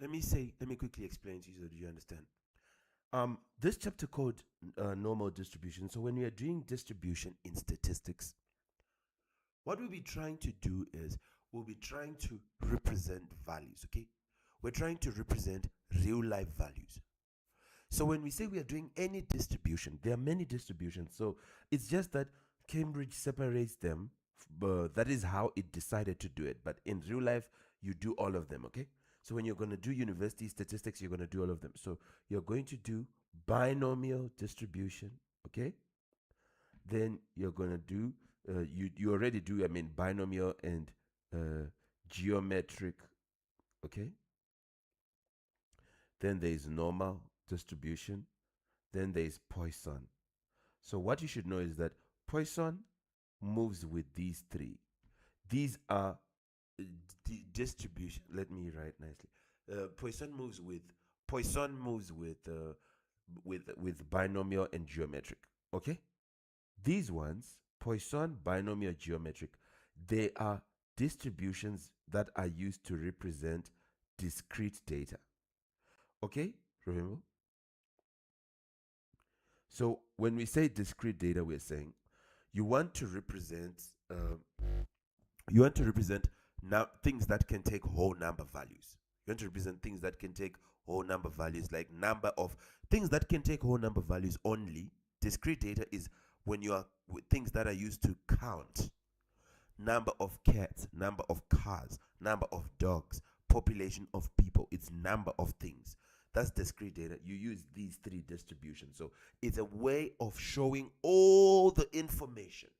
let me quickly explain to you so that you understand. This chapter called normal distribution. So when we are doing distribution in statistics, what we'll be trying to do is we'll be trying to represent values. Okay, we're trying to represent real life values. So when we say we are doing any distribution, there are many distributions. So it's just that Cambridge separates them. That is how it decided to do it. But in real life, you do all of them, okay? So when you're going to do university statistics, you're going to do all of them. So you're going to do binomial distribution, okay? Then you're going to do, you already do, I mean, binomial and geometric, okay? Then there's normal distribution. Then there's Poisson. So what you should know is that Poisson moves with these three. These are distribution. Let me write nicely. Poisson moves with binomial and geometric. Okay, these ones, Poisson, binomial, geometric, they are distributions that are used to represent discrete data. Okay, remember. So when we say discrete data, we're saying you want to represent uh, you want to represent now things that can take whole number values. You want to represent things that can take whole number values, like number of things that can take whole number values only. Discrete data is when you are with things that are used to count number of cats, number of cars, number of dogs, population of people. It's number of things. That's discrete data. You use these three distributions. So it's a way of showing all the information,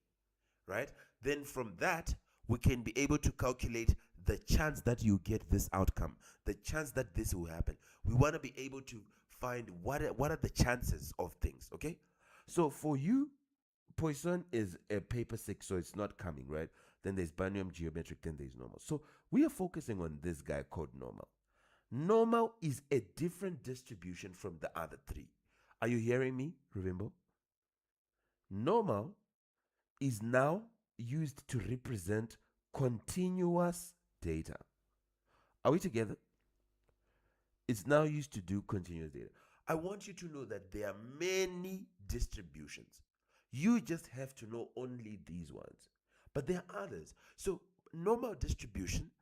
right? Then from that, we can be able to calculate the chance that you get this outcome, the chance that this will happen. We want to be able to find what are the chances of things, okay? So for you, Poisson is a paper six, so it's not coming, right? Then there's binomial, geometric, then there's normal. So we are focusing on this guy called normal. Normal is a different distribution from the other three. Are you hearing me? Remember, normal is now used to represent continuous data. Are we together? It's now used to do continuous data. I want you to know that there are many distributions. You just have to know only these ones. But there are others. So normal distribution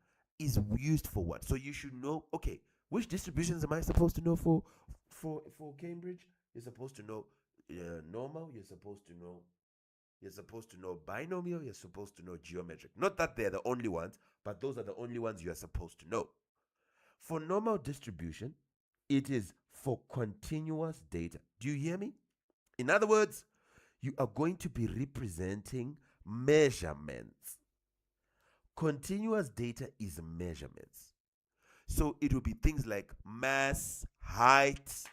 is used for what? So you should know, okay, which distributions am I supposed to know for Cambridge? You're supposed to know normal, you're supposed to know binomial, you're supposed to know geometric. Not that they're the only ones, but those are the only ones you are supposed to know. For normal distribution, it is for continuous data. Do you hear me? In other words, you are going to be representing measurements. Continuous data is measurements. So it will be things like mass, height,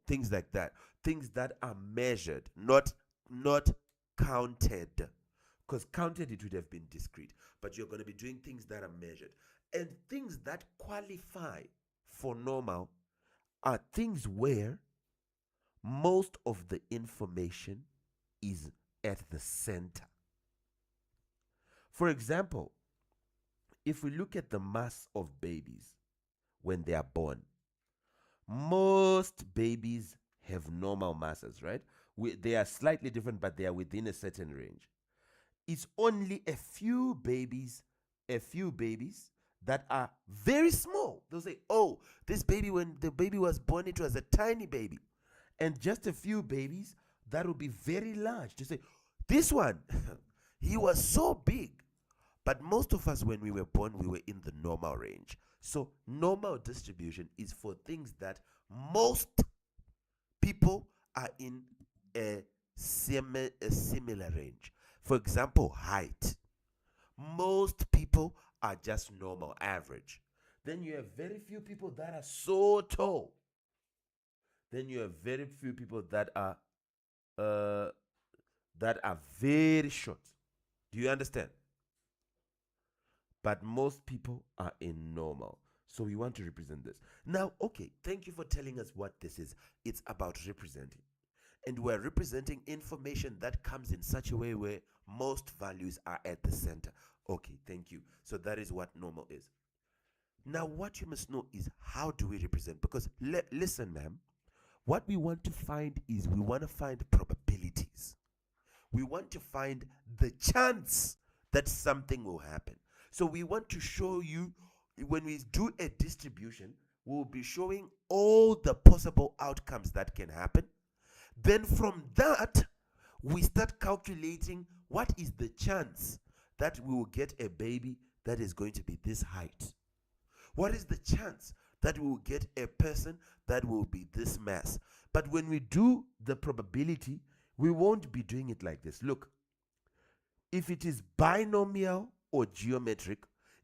things like that. Things that are measured, not counted. Because counted it would have been discrete. But you're going to be doing things that are measured. And things that qualify for normal are things where most of the information is at the center. For example, if we look at the mass of babies when they are born, most babies have normal masses, right? They are slightly different, but they are within a certain range. It's only a few babies that are very small. They'll say, oh, this baby, when the baby was born, it was a tiny baby. And just a few babies that will be very large. To say, this one, he was so big. But most of us, when we were born, we were in the normal range. So normal distribution is for things that most people are in a similar range. For example, height. Most people are just normal, average. Then you have very few people that are so tall. Then you have very few people uh, that are very short. Do you understand? But most people are in normal. So we want to represent this. Now, okay, thank you for telling us what this is. It's about representing. And we're representing information that comes in such a way where most values are at the center. Okay, thank you. So that is what normal is. Now, what you must know is how do we represent? Because listen, ma'am, what we want to find is we want to find probabilities. We want to find the chance that something will happen. So we want to show you when we do a distribution, we'll be showing all the possible outcomes that can happen. Then from that, we start calculating what is the chance that we will get a baby that is going to be this height. What is the chance that we will get a person that will be this mass? But when we do the probability, we won't be doing it like this. Look, if it is binomial or geometric,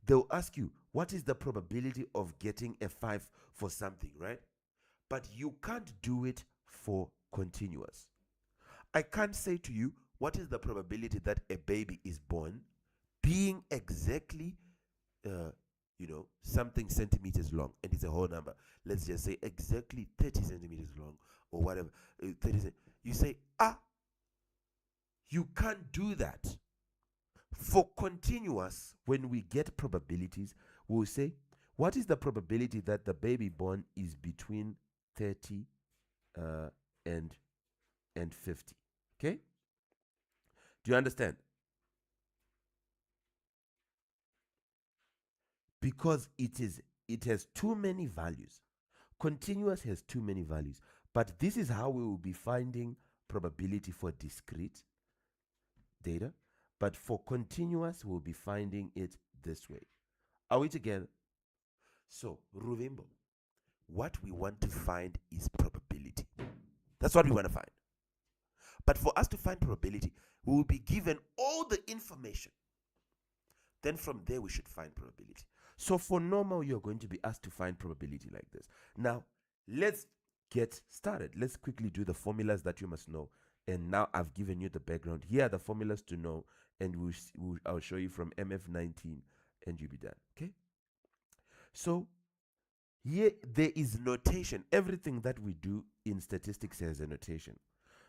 they'll ask you, what is the probability of getting a 5 for something, right? But you can't do it for continuous. I can't say to you, what is the probability that a baby is born being exactly, something centimeters long, and it's a whole number. Let's just say exactly 30 centimeters long or whatever. You say, you can't do that. For continuous, when we get probabilities, we'll say, what is the probability that the baby born is between 30 and 50? Okay? Do you understand? Because it has too many values. Continuous has too many values. But this is how we will be finding probability for discrete data. But for continuous, we'll be finding it this way. Are we together? So, Ruvimbo, what we want to find is probability. That's what we want to find. But for us to find probability, we will be given all the information. Then from there, we should find probability. So for normal, you're going to be asked to find probability like this. Now, let's get started. Let's quickly do the formulas that you must know. And now I've given you the background. Here are the formulas to know, and I'll show you from MF19, and you'll be done. Okay? So here there is notation. Everything that we do in statistics has a notation.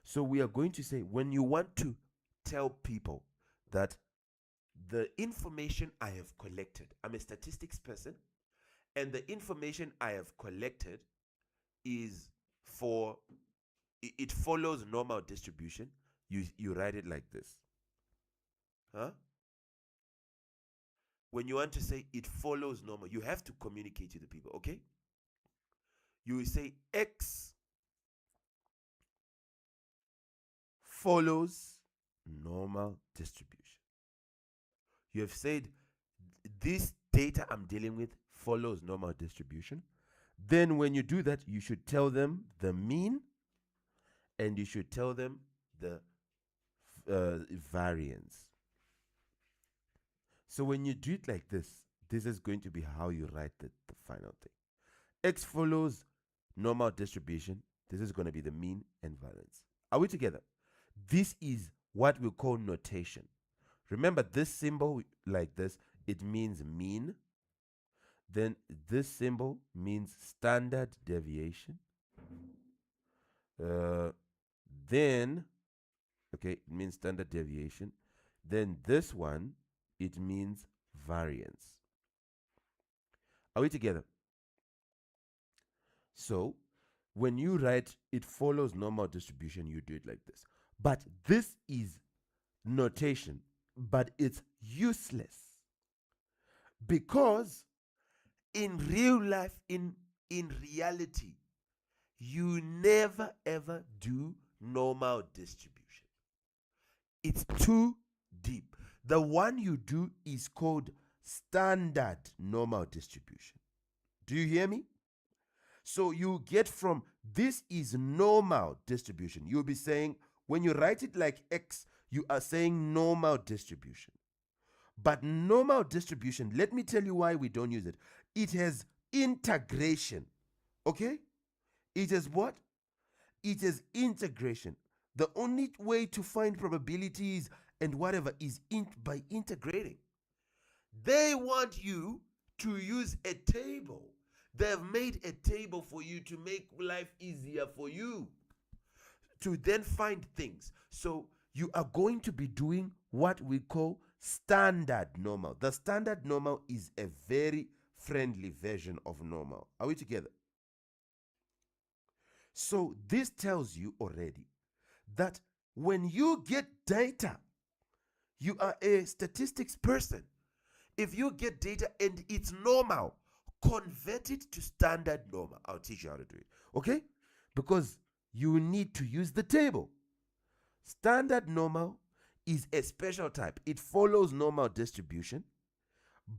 So we are going to say, when you want to tell people that the information I have collected, I'm a statistics person, and the information I have collected is it follows normal distribution, you write it like this. When you want to say it follows normal, you have to communicate to the people, okay? You will say X follows normal distribution. You have said this data I'm dealing with follows normal distribution. Then when you do that, you should tell them the mean, and you should tell them the variance. So when you do it like this, this is going to be how you write the final thing. X follows normal distribution. This is going to be the mean and variance. Are we together? This is what we call notation. Remember, this symbol like this, it means mean. Then this symbol means standard deviation. It means standard deviation. Then this one, it means variance. Are we together? So when you write it follows normal distribution, you do it like this. But this is notation, but it's useless, because in real life, in reality, you never ever do normal distribution. It's too deep. The one you do is called standard normal distribution. Do you hear me? So you get from this is normal distribution. You'll be saying, when you write it like X, you are saying normal distribution. But normal distribution, let me tell you why we don't use it. It has integration. Okay? It is what? It is integration. The only way to find probabilities and whatever is by integrating. They want you to use a table. They've made a table for you to make life easier for you to then find things. So you are going to be doing what we call standard normal. The standard normal is a very friendly version of normal. Are we together? So this tells you already that when you get data, you are a statistics person. If you get data and it's normal, convert it to standard normal. I'll teach you how to do it. Okay? Because you need to use the table. Standard normal is a special type. It follows normal distribution,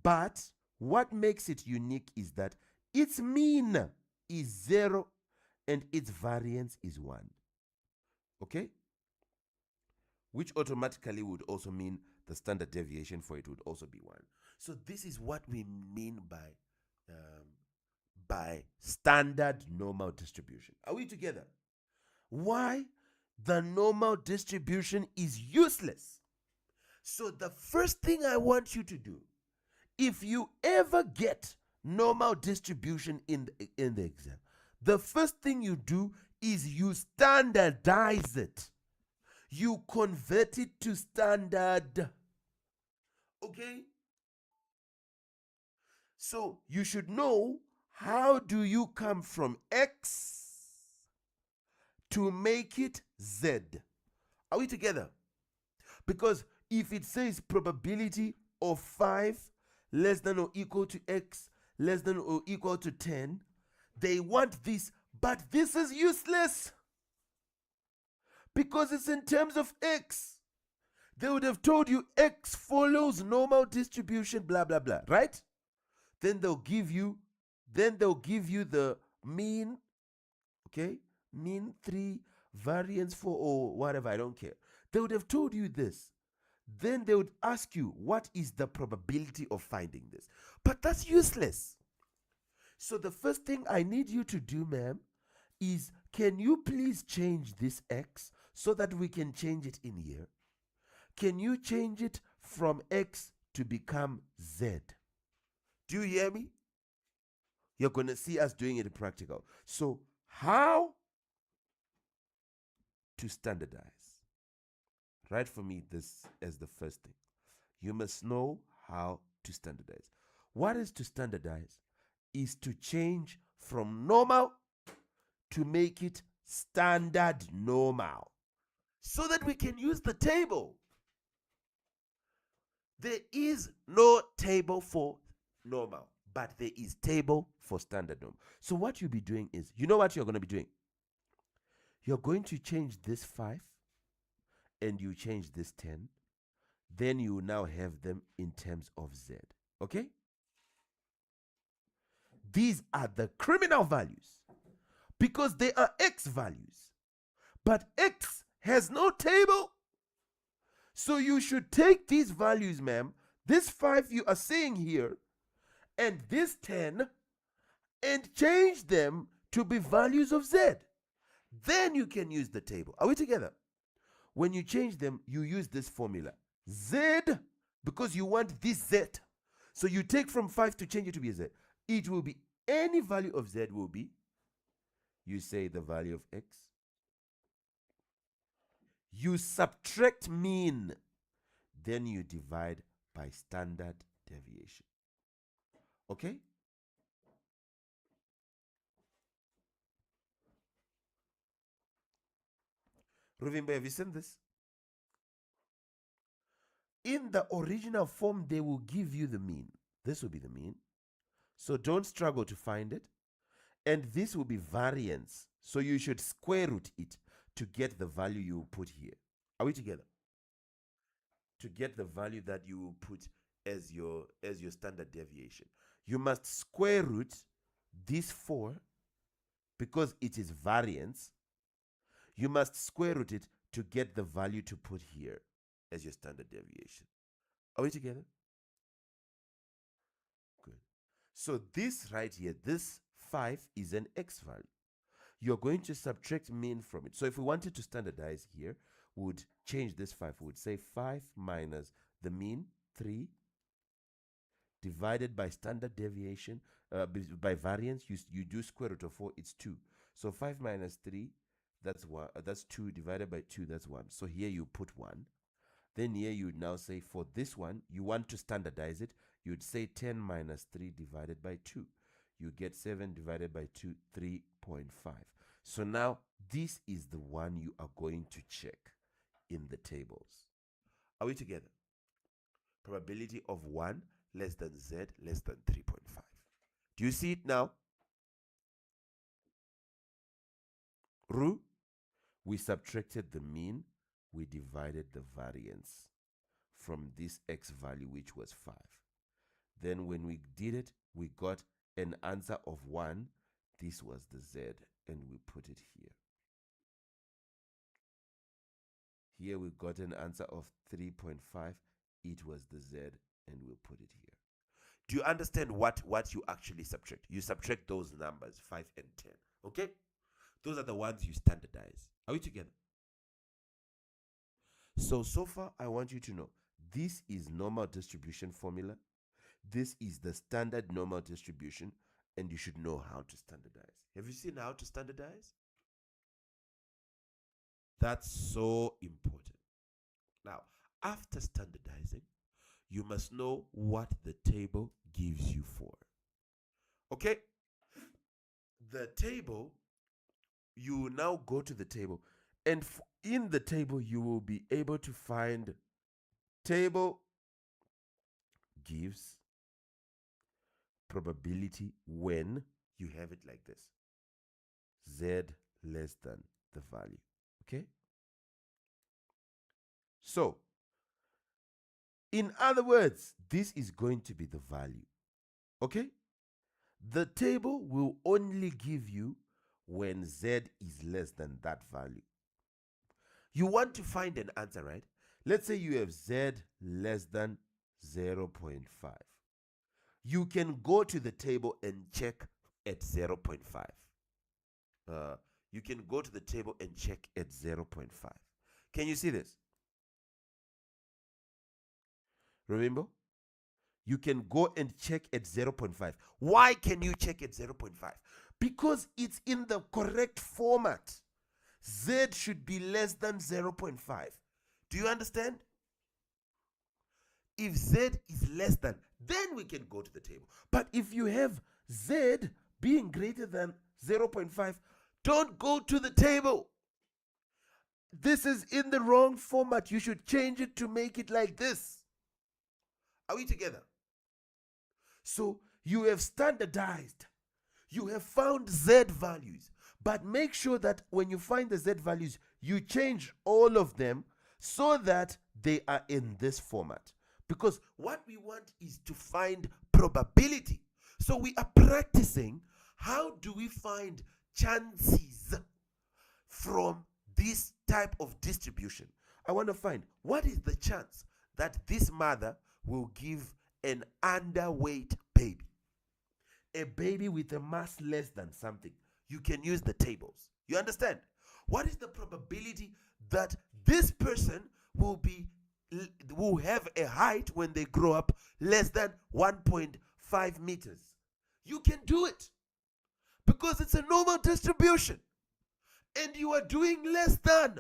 but what makes it unique is that its mean is 0 and its variance is 1. Okay? Which automatically would also mean the standard deviation for it would also be 1. So this is what we mean by standard normal distribution. Are we together? Why the normal distribution is useless. So the first thing I want you to do, if you ever get normal distribution in the exam, the first thing you do is you standardize it. You convert it to standard. Okay? So you should know, how do you come from X to make it Z? Are we together? Because if it says probability of 5 less than or equal to X less than or equal to 10, they want this, but this is useless because it's in terms of X. They would have told you X follows normal distribution, blah, blah, blah, right? Then they'll give you the mean, okay? Mean 3, variance 4, or whatever, I don't care. They would have told you this. Then they would ask you, what is the probability of finding this? But that's useless. So the first thing I need you to do, ma'am, is can you please change this X so that we can change it in here? Can you change it from X to become Z? Do you hear me? You're going to see us doing it in practical. So how to standardize? Write for me this as the first thing. You must know how to standardize. What is to standardize? Is to change from normal to make it standard normal so that we can use the table. There is no table for normal, but there is table for standard normal. So what you'll be doing is, you know what you're going to be doing? You're going to change this 5 and you change this 10. Then you now have them in terms of Z. Okay? These are the criminal values because they are X values. But X has no table. So you should take these values, ma'am, this 5 you are seeing here, and this 10, and change them to be values of Z. Then you can use the table. Are we together? When you change them, you use this formula. Z, because you want this Z. So you take from 5 to change it to be a Z. It will be, any value of Z will be, you say the value of X. You subtract mean. Then you divide by standard deviation. Okay? Ruvimbo, have you seen this? In the original form, they will give you the mean. This will be the mean. So don't struggle to find it. And this will be variance. So you should square root it to get the value you put here. Are we together? To get the value that you will put as your standard deviation, you must square root this 4 because it is variance. You must square root it to get the value to put here as your standard deviation. Are we together? Good. So this right here, this 5 is an X value. You're going to subtract mean from it. So if we wanted to standardize here, we would change this 5. We would say 5 minus the mean, 3, divided by standard deviation, by variance, you do square root of 4, it's 2. So 5 minus 3, that's 1. That's 2 divided by 2, that's 1. So here you put 1. Then here you now say for this one, you want to standardize it. You'd say 10 minus 3 divided by 2. You get 7 divided by 2, 3.5. So now this is the one you are going to check in the tables. Are we together? Probability of 1 less than z less than 3.5. Do you see it now? Ru, we subtracted the mean, we divided the variance from this x value, which was 5. Then when we did it, we got an answer of 1. This was the z, and we put it here. Here we got an answer of 3.5. It was the z, and we'll put it here. Do you understand what you actually subtract? You subtract those numbers, 5 and 10. Okay? Those are the ones you standardize. Are we together? So far, I want you to know, this is normal distribution formula. This is the standard normal distribution, and you should know how to standardize. Have you seen how to standardize? That's so important. Now, after standardizing, you must know what the table gives you for. Okay? The table, you now go to the table, and in the table, you will be able to find table gives probability when you have it like this: z less than the value. Okay? So, in other words, this is going to be the value. Okay? The table will only give you when z is less than that value. You want to find an answer, right? Let's say you have z less than 0.5. You can go to the table and check at 0.5. You can go to the table and check at 0.5. Can you see this? Remember? You can go and check at 0.5. Why can you check at 0.5? Because it's in the correct format. Z should be less than 0.5. Do you understand? If Z is less than, then we can go to the table. But if you have Z being greater than 0.5, don't go to the table. This is in the wrong format. You should change it to make it like this. Are we together? So you have standardized. You have found Z values. But make sure that when you find the Z values, you change all of them so that they are in this format. Because what we want is to find probability. So we are practicing how do we find chances from this type of distribution. I want to find what is the chance that this mother will give an underweight baby. A baby with a mass less than something. You can use the tables. You understand? What is the probability that this person will have a height when they grow up less than 1.5 meters? You can do it because it's a normal distribution and you are doing less than.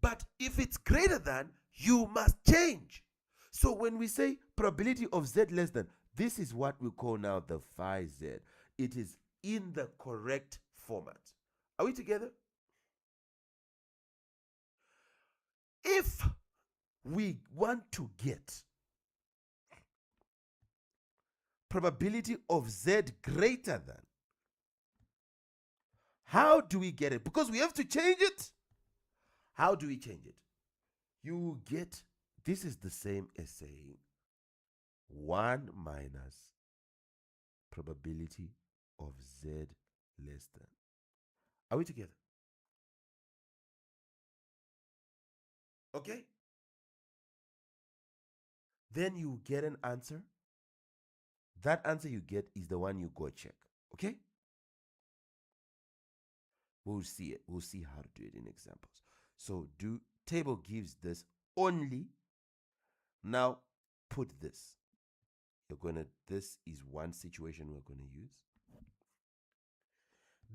But if it's greater than, you must change. So when we say probability of z less than, this is what we call now the phi z. It is in the correct format. Are we together? If we want to get probability of z greater than, how do we get it? Because we have to change it. How do we change it? You will get, this is the same as saying 1 minus probability of z less than. Are we together? Okay? Then you get an answer. That answer you get is the one you go check. Okay? We'll see it. We'll see how to do it in examples. So table gives this only. Now put this. This is one situation we're going to use.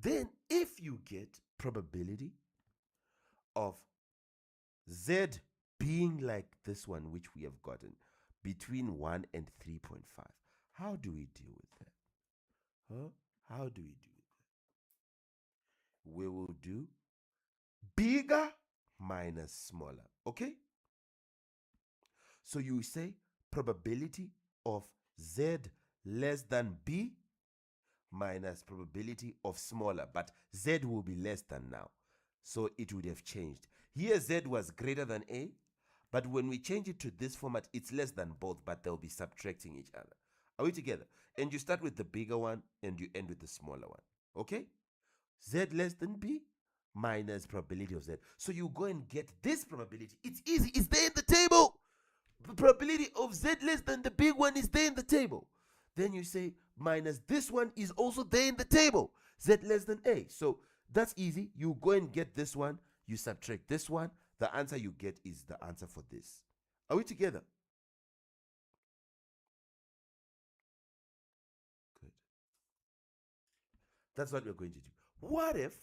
Then if you get probability of z being like this one, which we have gotten, between 1 and 3.5. How do we deal with that? Huh? How do we do it? We will do bigger minus smaller. Okay? So you say probability of Z less than B minus probability of smaller, but Z will be less than now. So it would have changed. Here Z was greater than A, but when we change it to this format, it's less than both, but they'll be subtracting each other. Are we together? And you start with the bigger one and you end with the smaller one. Okay? Z less than B minus probability of Z. So you go and get this probability. It's easy. It's there in the table. The probability of Z less than the big one is there in the table. Then you say minus this one is also there in the table. Z less than A. So that's easy. You go and get this one. You subtract this one. The answer you get is the answer for this. Are we together? Good. That's what we're going to do. What if,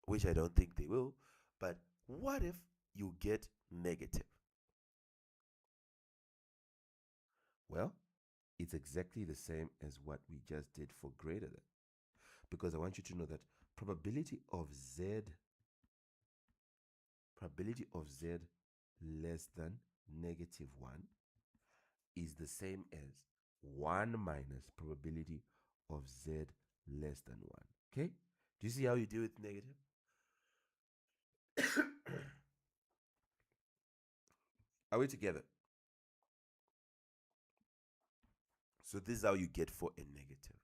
which I don't think they will, but what if you get negative? Well, it's exactly the same as what we just did for greater than. Because I want you to know that probability of Z less than negative 1 is the same as 1 minus probability of Z less than 1. Okay? Do you see how you deal with negative? Are we together? So this is how you get for a negative.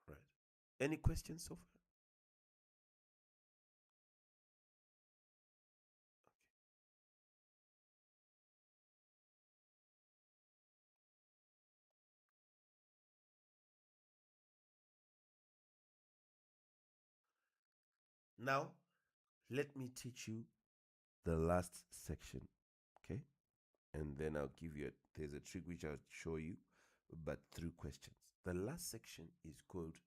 Right. Any questions so far? Now, let me teach you the last section, okay? And then I'll give you there's a trick which I'll show you, but through questions. The last section is called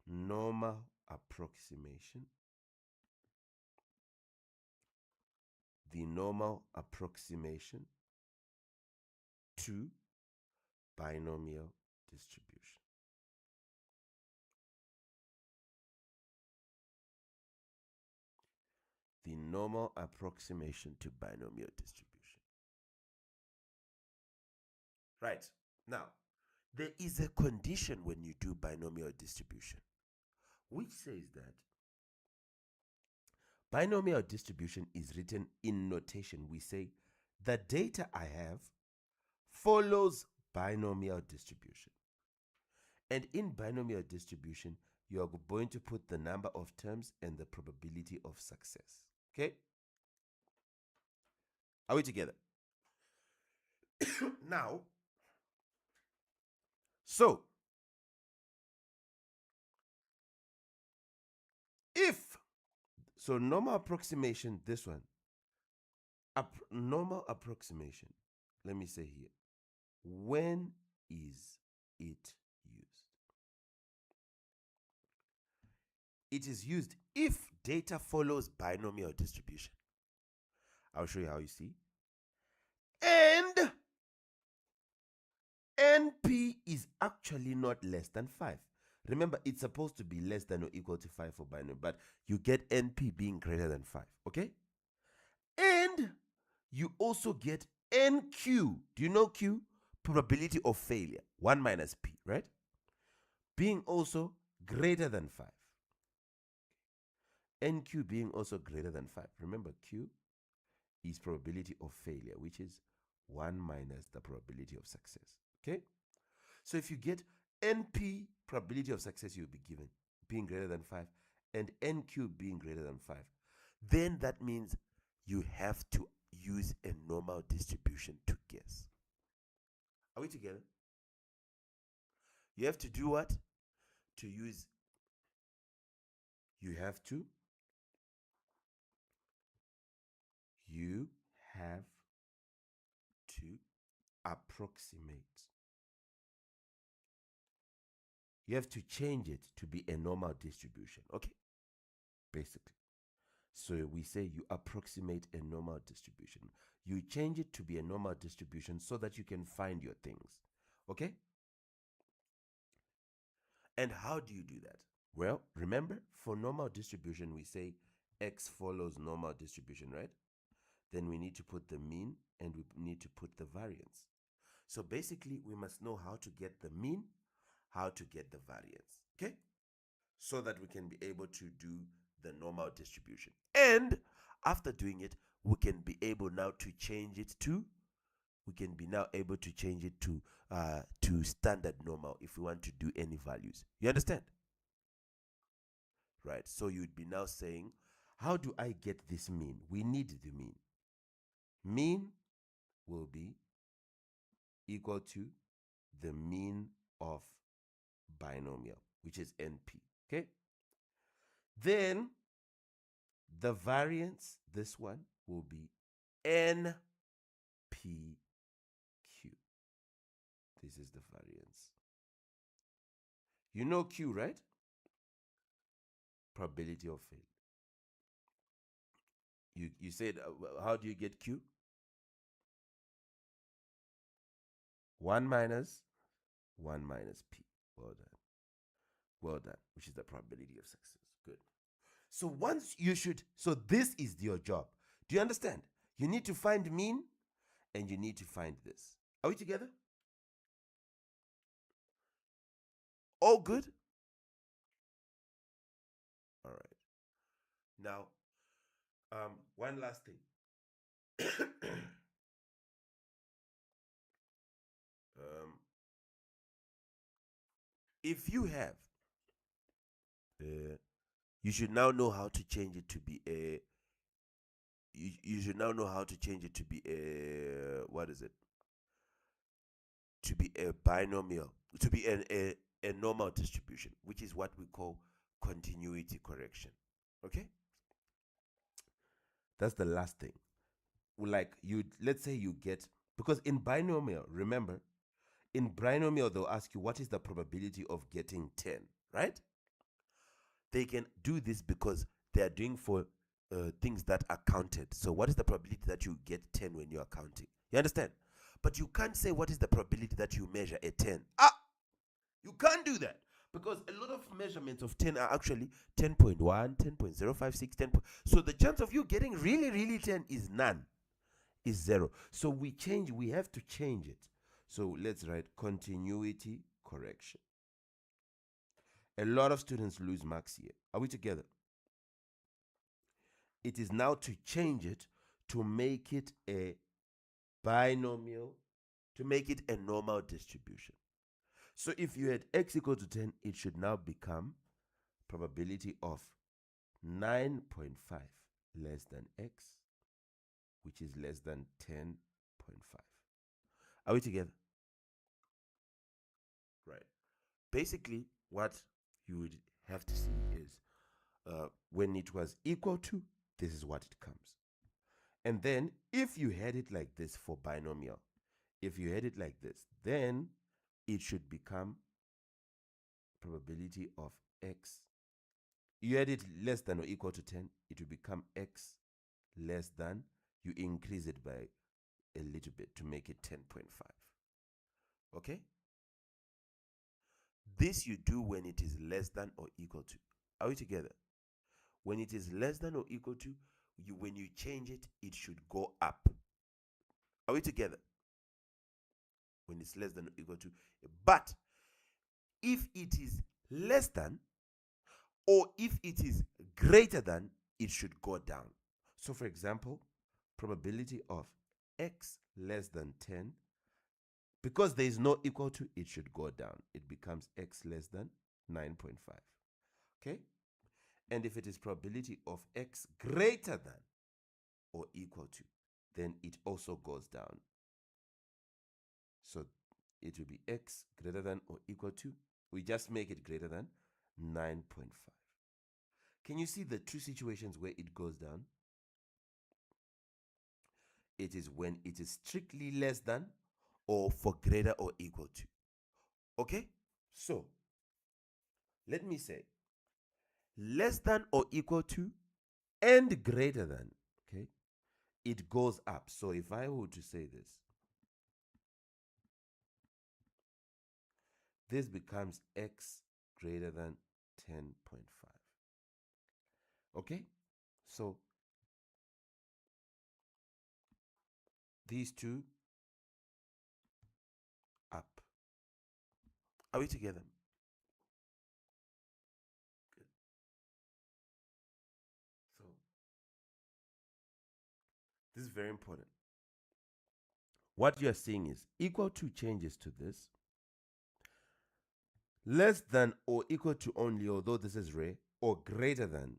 normal approximation. The normal approximation to binomial distribution. The normal approximation to binomial distribution. Right. Now, there is a condition when you do binomial distribution, which says that binomial distribution is written in notation. We say the data I have follows binomial distribution. And in binomial distribution, you are going to put the number of terms and the probability of success. Okay? Are we together? Now, so if, so normal approximation, this one, normal approximation, let me say here, when is it used? It is used if data follows binomial distribution. I'll show you how you see. And NP is actually not less than 5. Remember, it's supposed to be less than or equal to 5 for binomial, but you get NP being greater than 5, okay? And you also get NQ. Do you know Q? Probability of failure, 1 minus P, right? Being also greater than 5. NQ being also greater than 5. Remember, Q is probability of failure, which is 1 minus the probability of success, okay? So if you get NP probability of success, you'll be given being greater than 5 and NQ being greater than 5. Then that means you have to use a normal distribution to guess. Are we together? You have to do what? To use, you have to approximate. You have to change it to be a normal distribution, okay? Basically. So we say you approximate a normal distribution. You change it to be a normal distribution so that you can find your things. Okay? And how do you do that? Well, remember, for normal distribution, we say x follows normal distribution, right? Then we need to put the mean and we need to put the variance. So basically, we must know how to get the mean, how to get the variance, okay? So that we can be able to do the normal distribution. And after doing it, we can be able now to change it to, we can be now able to change it to standard normal if we want to do any values. You understand? Right. So you'd be now saying, how do I get this mean? We need the mean. Mean will be equal to the mean of binomial, which is NP. Okay. Then the variance, this one, will be NPQ. This is the variance. You know Q, right? Probability of failure. You said, how do you get Q? 1 minus 1 minus P. Well done. Well done, which is the probability of success. Good. So once you should, so this is your job. Do you understand? You need to find mean and you need to find this. Are we together? All good? All right. Now, one last thing. If you have, you should now know how to change it to be a, you should now know how to change it to be a, what is it? To be a binomial, to be a normal distribution, which is what we call continuity correction. Okay? That's the last thing. Like you, let's say you get, because in binomial, remember, in binomial, they'll ask you what is the probability of getting 10, right? They can do this because they are doing for things that are counted. So what is the probability that you get 10 when you are counting? You understand? But you can't say what is the probability that you measure a 10. You can't do that because a lot of measurements of 10 are actually 10.1, 10.056, 10. So the chance of you getting really, really 10 is none, is 0. So we have to change it. So let's write continuity correction. A lot of students lose marks here. Are we together? It is now to change it to make it a binomial, to make it a normal distribution. So if you had x equal to 10, it should now become probability of 9.5 less than x, which is less than 10.5. Are we together? Right. Basically, what you would have to see is when it was equal to, this is what it comes. And then if you had it like this for binomial, if you had it like this, then it should become probability of x. You had it less than or equal to 10, it will become x less than, you increase it by a little bit to make it 10.5. Okay? This you do when it is less than or equal to. Are we together? When it is less than or equal to, when you change it, it should go up. Are we together? When it's less than or equal to. But if it is less than or if it is greater than, it should go down. So for example, probability of x less than 10, because there is no equal to, it should go down. It becomes x less than 9.5. Okay? And if it is probability of x greater than or equal to, then it also goes down. So it will be x greater than or equal to, we just make it greater than 9.5. Can you see the two situations where it goes down? It is when it is strictly less than or for greater or equal to. Okay? So, let me say, less than or equal to and greater than, okay, it goes up. So if I were to say this becomes x greater than 10.5. Okay? So these two up. Are we together? Good. So this is very important. What you're seeing is equal to changes to this, less than or equal to only, although this is rare, or greater than,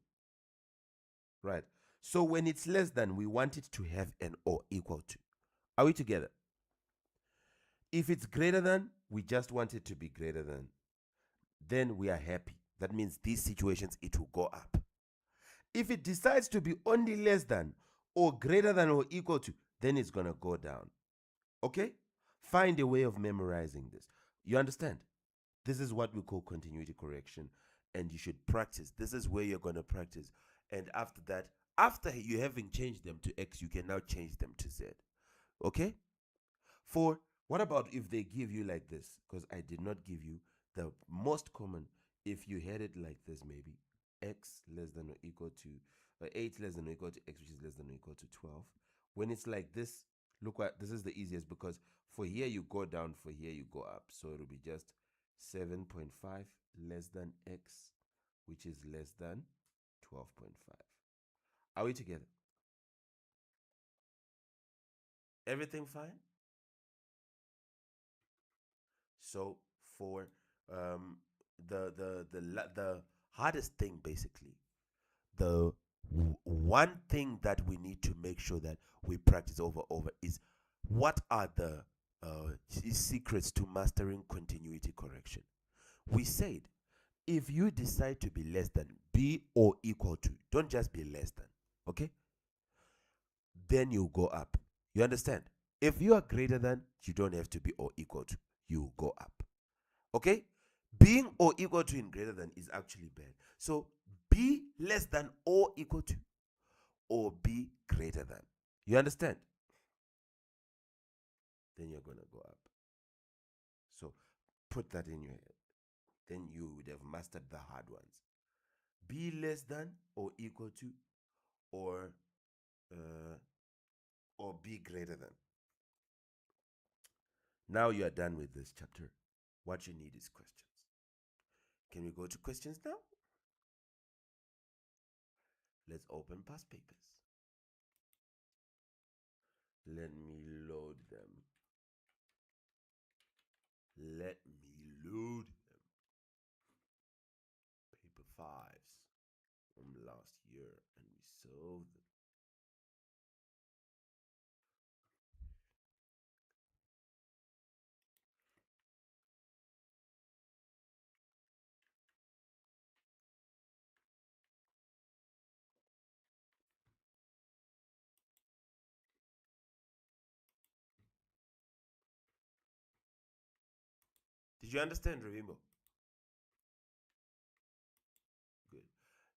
right? So when it's less than, we want it to have an or equal to. Are we together? If it's greater than, we just want it to be greater than. Then we are happy. That means these situations, it will go up. If it decides to be only less than or greater than or equal to, then it's going to go down. Okay? Find a way of memorizing this. You understand? This is what we call continuity correction, and you should practice. This is where you're going to practice. And after that, after you having changed them to X, you can now change them to Z. Okay? For what about if they give you like this? Because I did not give you the most common. If you had it like this, maybe x less than or equal to 8 less than or equal to x, which is less than or equal to 12. When it's like this, look what this is the easiest, because for here you go down, for here you go up. So it'll be just 7.5 less than x, which is less than 12.5. Are we together? Everything fine? So for um, the hardest thing, basically, the one thing that we need to make sure that we practice over is what are the secrets to mastering continuity correction. We said if you decide to be less than, be or equal to, don't just be less than, okay? Then you go up. You understand? If you are greater than, you don't have to be or equal to, you go up. Okay? Being or equal to in greater than is actually bad. So be less than or equal to, or be greater than. You understand? Then you're going to go up. So put that in your head. Then you would have mastered the hard ones. Be less than or equal to, or uh, or be greater than. Now you are done with this chapter. What you need is questions. Can we go to questions now? Let's open past papers. Let me load them. Let me load them. Paper fives from last year, and we solved them. Did you understand, Revimbo? Good.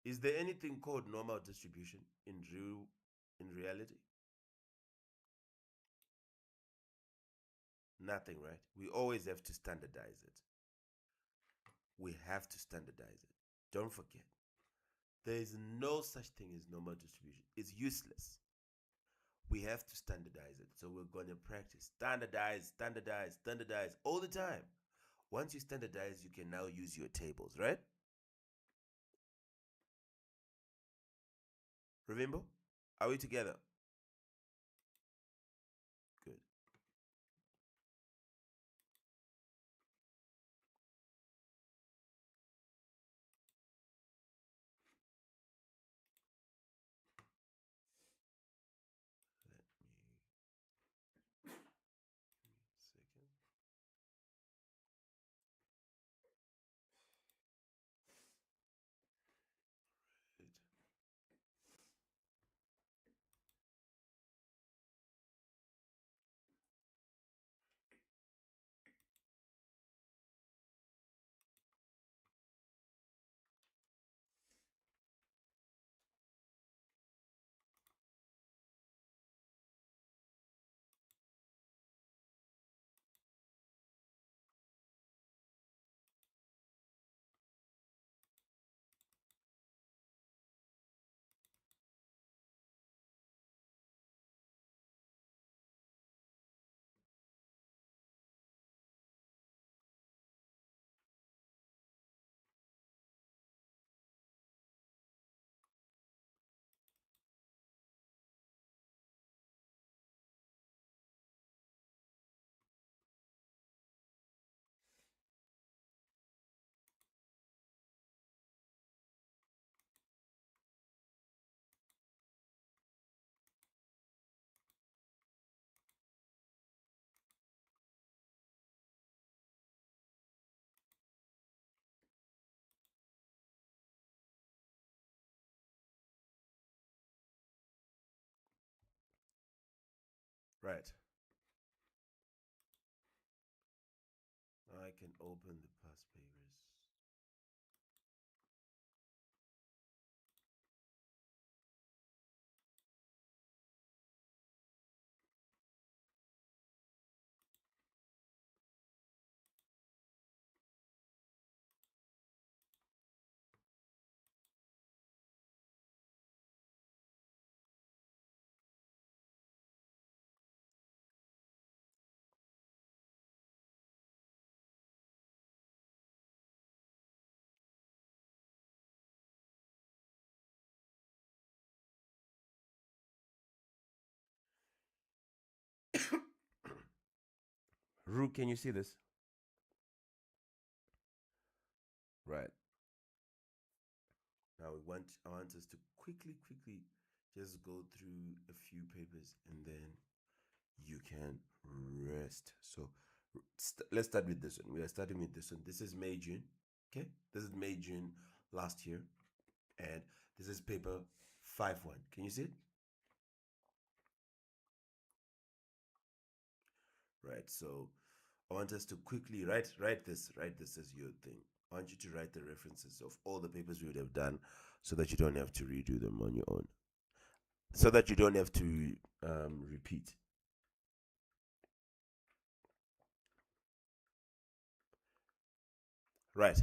Is there anything called normal distribution in reality? Nothing, right? We always have to standardize it. We have to standardize it. Don't forget. There is no such thing as normal distribution. It's useless. We have to standardize it. So we're going to practice. Standardize, standardize, standardize all the time. Once you standardize, you can now use your tables, right? Remember? Are we together? Good. Let me second. Right. Right. Now I can open the past papers. Ru, can you see this? Right. Now I want us to quickly just go through a few papers and then you can rest. So let's start with this one. We are starting with this one. This is May, June. Okay. This is May, June last year. And this is paper 5-1. Can you see it? Right. So I want us to quickly write this as your thing. I want you to write the references of all the papers we would have done so that you don't have to redo them on your own. So that you don't have to repeat. Right.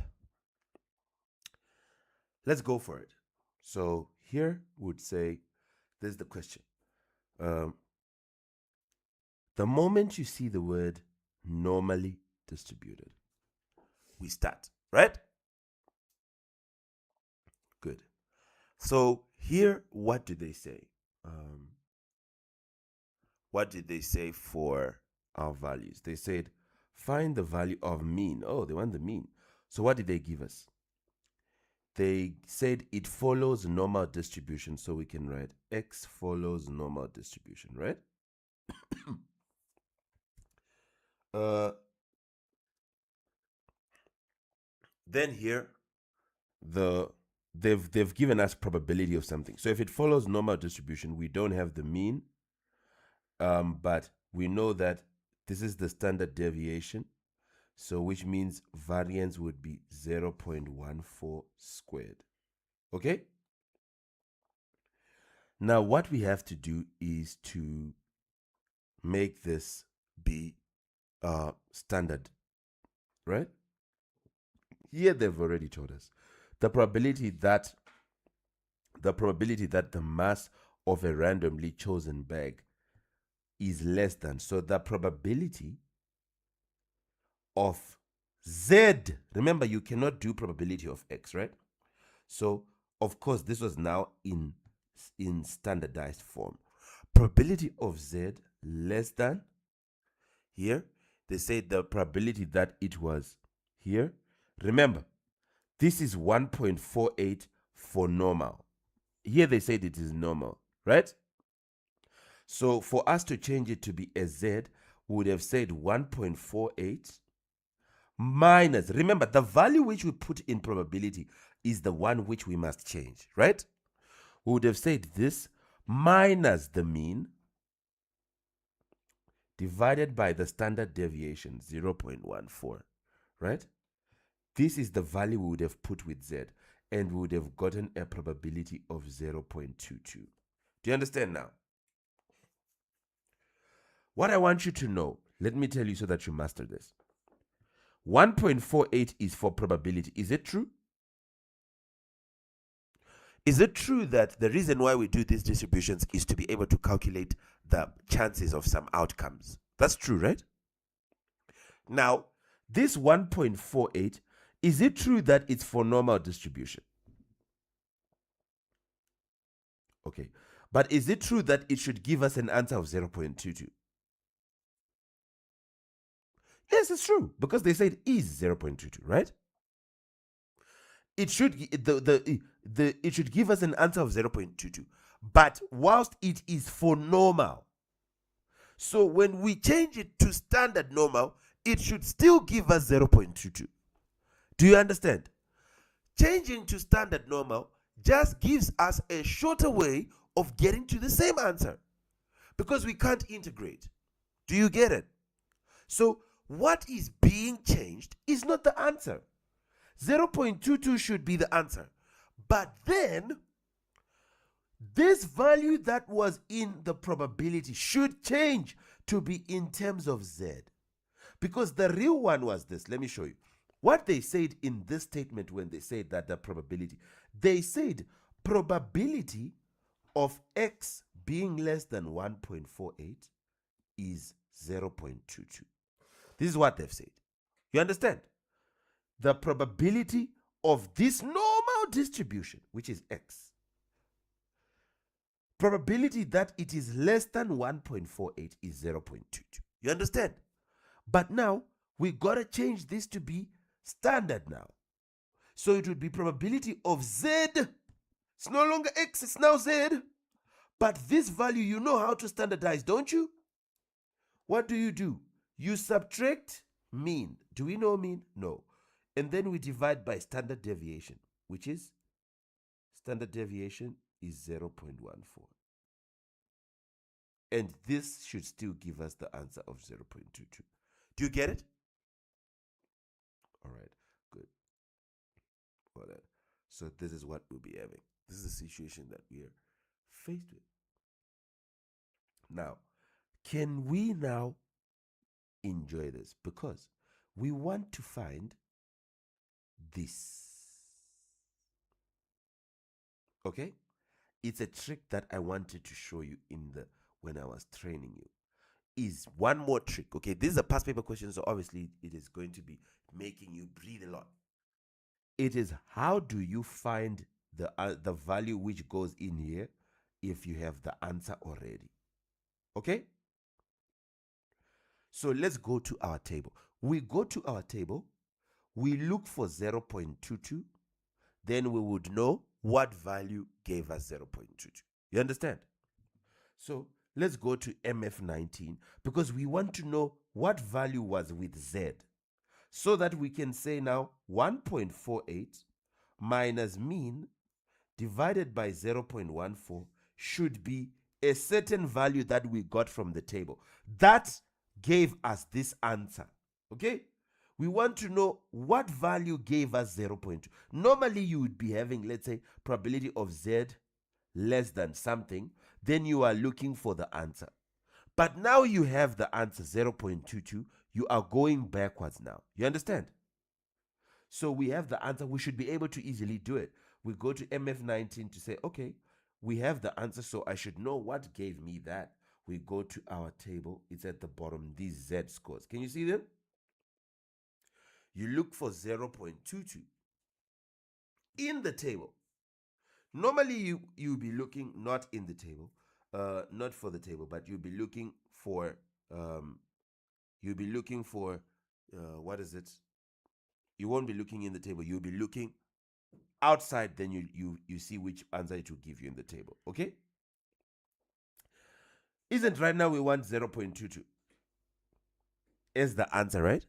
Let's go for it. So here would say, there's the question. The moment you see the word normally distributed, we start, right? Good. So here, what do they say? What did they say for our values? They said, find the value of mean. Oh, they want the mean. So what did they give us? They said it follows normal distribution. So we can write x follows normal distribution, right? Then here, they've given us probability of something. So if it follows normal distribution, we don't have the mean, but we know that this is the standard deviation. So which means variance would be 0.14 squared. Okay? Now what we have to do is to make this be standard, right? Here they've already told us the probability that the mass of a randomly chosen bag is less than, so the probability of z, remember you cannot do probability of x, right? So of course this was now in standardized form. Probability of z less than, here they say the probability that it was here, remember this is 1.48 for normal. Here they said it is normal, right? So for us to change it to be a z, we would have said 1.48 minus, remember the value which we put in probability is the one which we must change, right? We would have said this minus the mean divided by the standard deviation, 0.14, right? This is the value we would have put with z, and we would have gotten a probability of 0.22. Do you understand now? What I want you to know, let me tell you so that you master this. 1.48 is for probability. Is it true? Is it true that the reason why we do these distributions is to be able to calculate the chances of some outcomes? That's true, right? Now, this 1.48, is it true that it's for normal distribution? Okay. But is it true that it should give us an answer of 0.22? Yes, it's true, because they said is 0.22, right? It should it should give us an answer of 0.22, but whilst it is for normal, so when we change it to standard normal, it should still give us 0.22. Do you understand? Changing to standard normal just gives us a shorter way of getting to the same answer, because we can't integrate. Do you get it? So what is being changed is not the answer. 0.22 should be the answer. But then this value that was in the probability should change to be in terms of Z. Because the real one was this. Let me show you. What they said in this statement when they said that the probability, they said probability of X being less than 1.48 is 0.22. This is what they've said. You understand? The probability of this normal distribution, which is X, probability that it is less than 1.48 is 0.22. You understand? But now we got to change this to be standard now. So it would be probability of Z. It's no longer X, it's now Z. But this value, you know how to standardize, don't you? What do? You subtract mean. Do we know mean? No. And then we divide by standard deviation, which is standard deviation is 0.14. And this should still give us the answer of 0.22. Do you get it? All right, good. All right. So this is what we'll be having. This is the situation that we are faced with. Now, can we now enjoy this? Because we want to find this. Okay? It's a trick that I wanted to show you in the when I was training you. Is one more trick. Okay, this is a past paper question, so obviously it is going to be making you breathe a lot. It is how do you find the value which goes in here if you have the answer already. Okay? So let's go to our table. We go to our table, we look for 0.22, then we would know what value gave us 0.22. You understand? So let's go to MF19 because we want to know what value was with Z so that we can say now 1.48 minus mean divided by 0.14 should be a certain value that we got from the table. That gave us this answer. Okay? We want to know what value gave us 0.2. Normally, you would be having, let's say, probability of Z less than something. Then you are looking for the answer. But now you have the answer 0.22. You are going backwards now. You understand? So we have the answer. We should be able to easily do it. We go to MF19 to say, okay, we have the answer, so I should know what gave me that. We go to our table. It's at the bottom, these Z scores. Can you see them? You look for 0.22 in the table. Normally, you'll be looking not in the table, not for the table, but you'll be looking for, what is it? You won't be looking in the table. You'll be looking outside, then you see which answer it will give you in the table. Okay? Isn't right now we want 0.22 as the answer, right?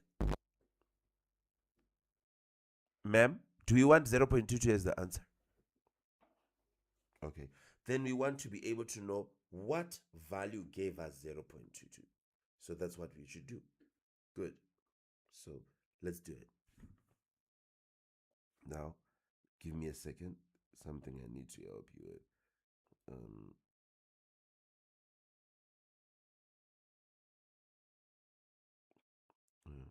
Ma'am, do we want 0.22 as the answer? Okay. Then we want to be able to know what value gave us 0.22. So that's what we should do. Good. So let's do it. Now, give me a second. Something I need to help you with. Um, mm,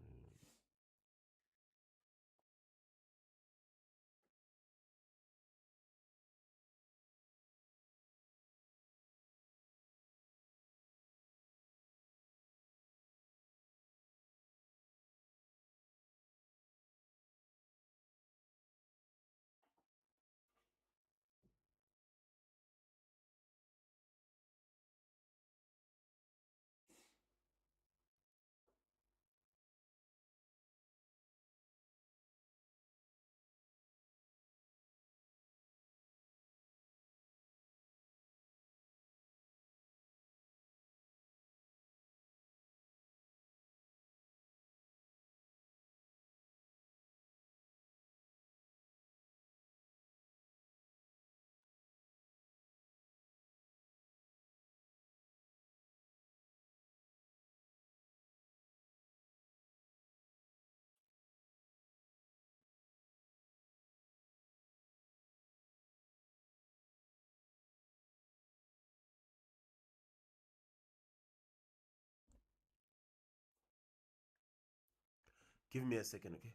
Give me a second, okay?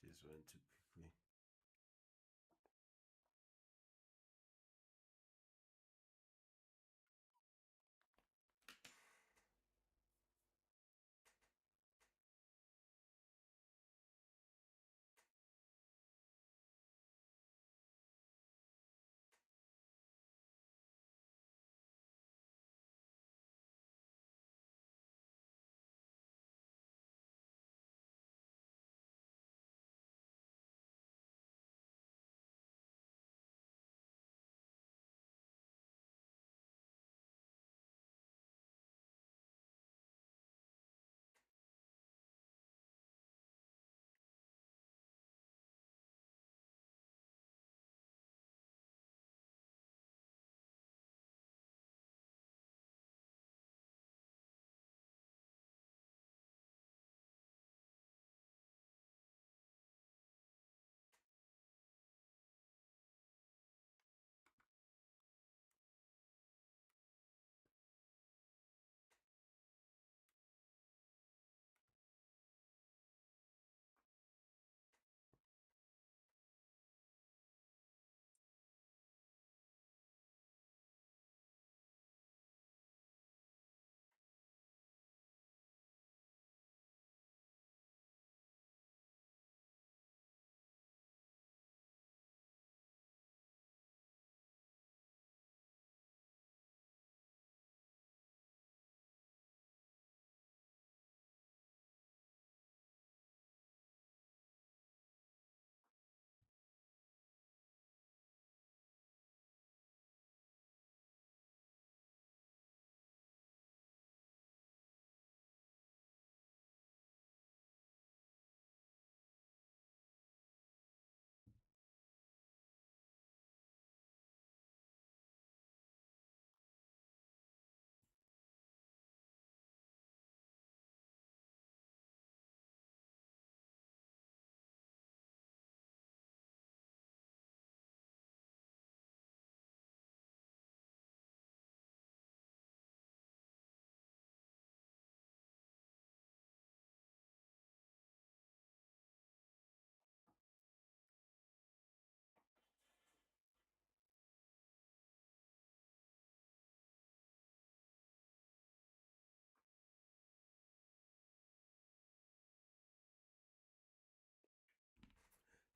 Just want to quickly.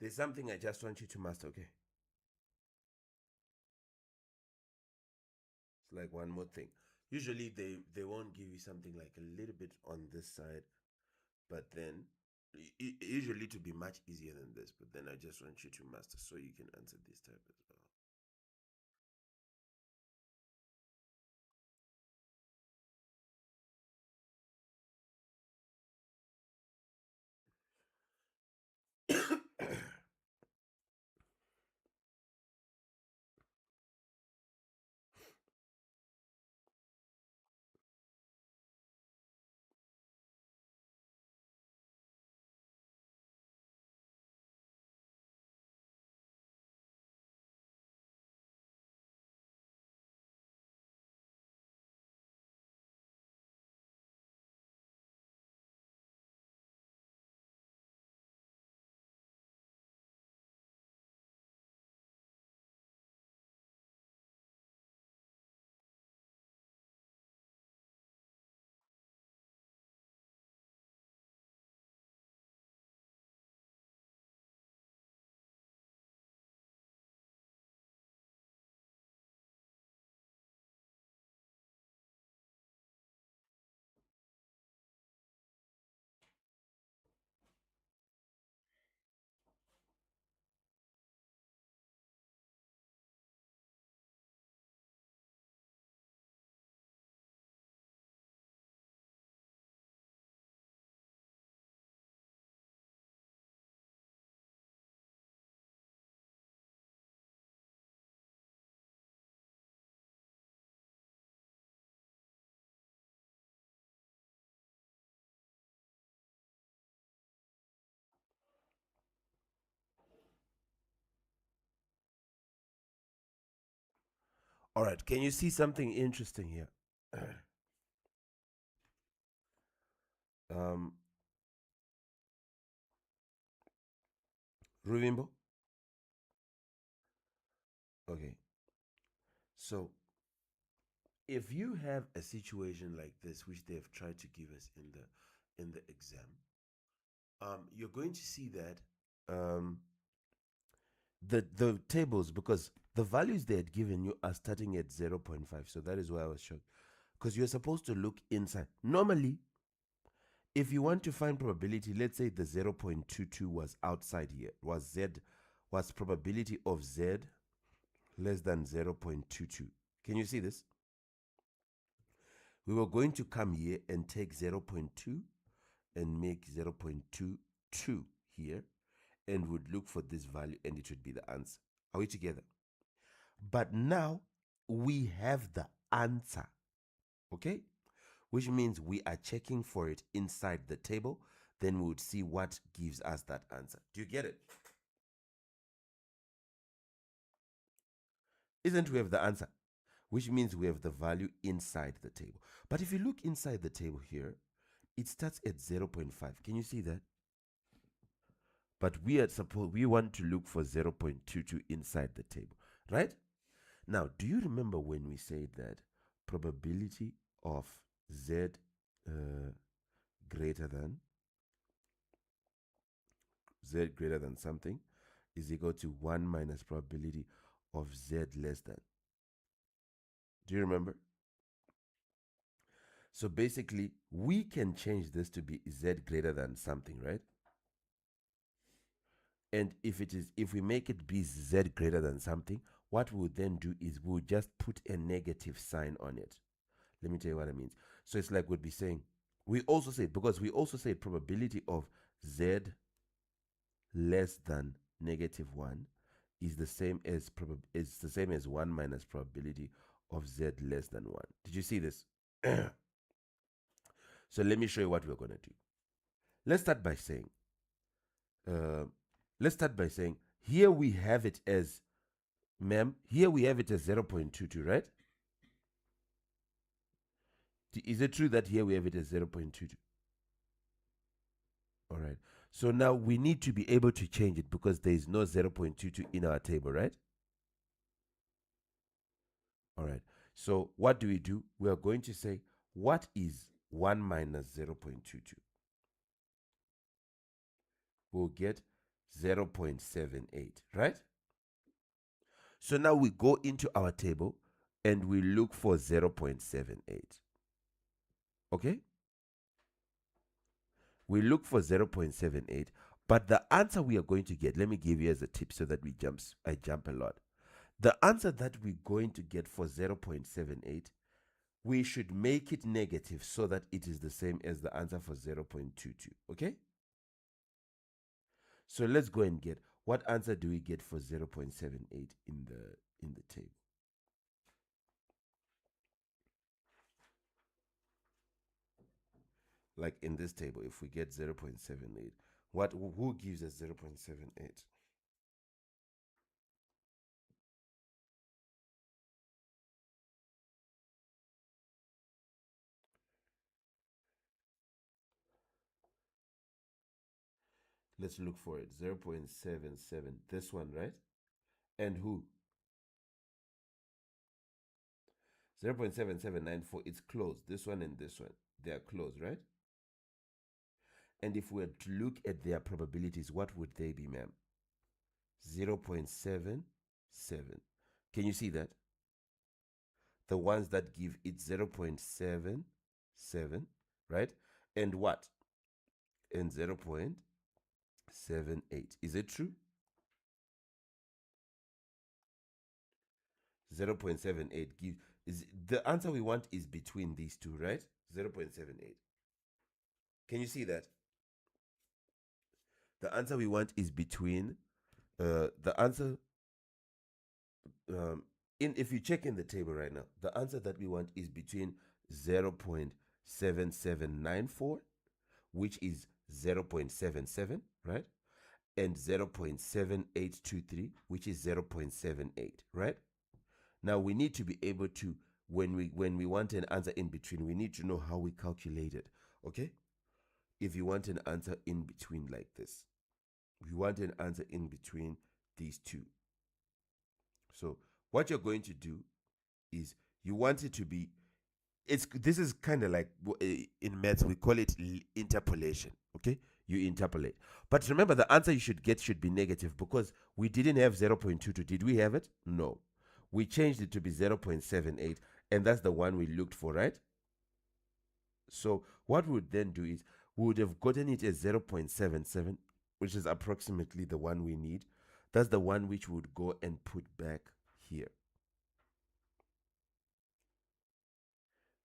There's something I just want you to master, okay? It's like one more thing. Usually they won't give you something like a little bit on this side, but then usually to be much easier than this. But then I just want you to master so you can answer this type as well. All right, can you see something interesting here? um, Ruvimbo? Okay, so if you have a situation like this, which they have tried to give us in the exam, you're going to see that the tables, because the values they had given you are starting at 0.5, so that is why I was shocked, because you're supposed to look inside. Normally, if you want to find probability, let's say the 0.22 was outside here, was probability of z less than 0.22. Can you see this? We were going to come here and take 0.2 and make 0.22 here, and would look for this value, and it would be the answer. Are we together? But now we have the answer, okay? Which means we are checking for it inside the table. Then we would see what gives us that answer. Do you get it? Isn't we have the answer? Which means we have the value inside the table. But if you look inside the table here, it starts at 0.5. Can you see that? But we want to look for 0.22 inside the table, right? Now, do you remember when we said that probability of z greater than something is equal to 1 minus probability of z less than? Do you remember? So basically, we can change this to be z greater than something, right? And if we make it be z greater than something, what we would then do is we would just put a negative sign on it. Let me tell you what it means. So it's like we'd be saying, we also said probability of z less than -1 is the same as 1 minus probability of z less than 1. Did you see this? So let me show you what we're going to do. Let's start by saying, uh, here we have it as, here we have it as 0.22, right? Is it true that here we have it as 0.22? All right. So now we need to be able to change it because there is no 0.22 in our table, right? All right. So what do? We are going to say, what is 1 minus 0.22? We'll get 0.78, right? So now we go into our table and we look for 0.78. Okay? We look for 0.78, but the answer we are going to get, let me give you as a tip so that I jump a lot. The answer that we're going to get for 0.78, we should make it negative so that it is the same as the answer for 0.22. Okay? So let's go and get, what answer do we get for 0.78 in the table? Like in this table, if we get 0.78, who gives us 0.78? Let's look for it. 0.77. This one, right? And who? 0.7794. It's close. This one and this one. They are close, right? And if we were to look at their probabilities, what would they be, ma'am? 0.77. Can you see that? The ones that give it 0.77, right? And what? And 0.78. Is it true? 0.78 gives, is the answer we want is between these two, right? 0.78. Can you see that? The answer we want is between the answer if you check in the table right now, the answer that we want is between 0.7794, which is 0.77, right? And 0.7823, which is 0.78, right? Now we need to be able to, when we want an answer in between, we need to know how we calculate it. Okay? If you want an answer in between like this, if you want an answer in between these two. So what you're going to do is you want it to be, this is kind of like in maths we call it interpolation. Okay, you interpolate, but remember the answer you should get should be negative, because we didn't have 0.22. Did we have it? No, we changed it to be 0.78, and that's the one we looked for, right? So what we would then do is we would have gotten it as 0.77, which is approximately the one we need. That's the one which we would go and put back here.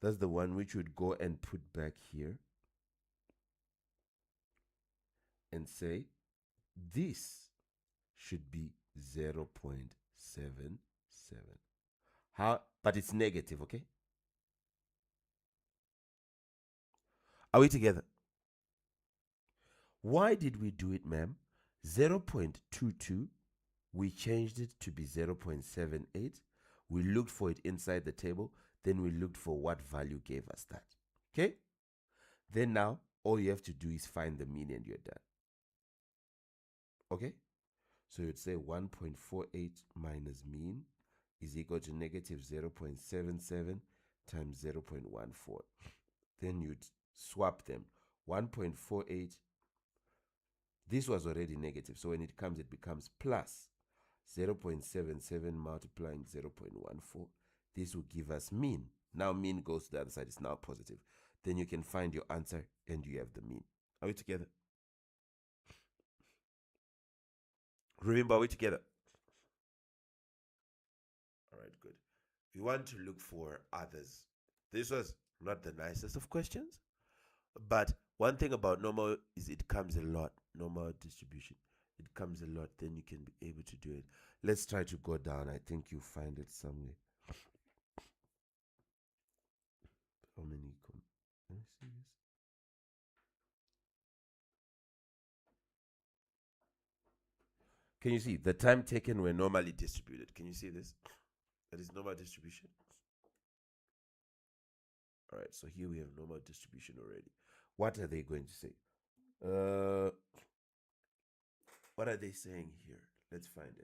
That's the one which would go and put back here and say this should be 0.77. How? But it's negative, okay? Are we together? Why did we do it, ma'am? 0.22, we changed it to be 0.78. We looked for it inside the table. Then we looked for what value gave us that. Okay? Then now, all you have to do is find the mean and you're done. Okay? So you'd say 1.48 minus mean is equal to negative 0.77 times 0.14. Then you'd swap them. 1.48, this was already negative, so when it comes, it becomes plus 0.77 multiplying 0.14. This will give us mean. Now mean goes to the other side, it's now positive. Then you can find your answer and you have the mean. Are we together? Remember, are we together? All right, good. We want to look for others. This was not the nicest of questions, but one thing about normal is it comes a lot. Normal distribution, it comes a lot. Then you can be able to do it. Let's try to go down. I think you'll find it somewhere. How many? Can I see this? Can you see the time taken were normally distributed? Can you see this? That is normal distribution. All right, so here we have normal distribution already. What are they going to say? What are they saying here? Let's find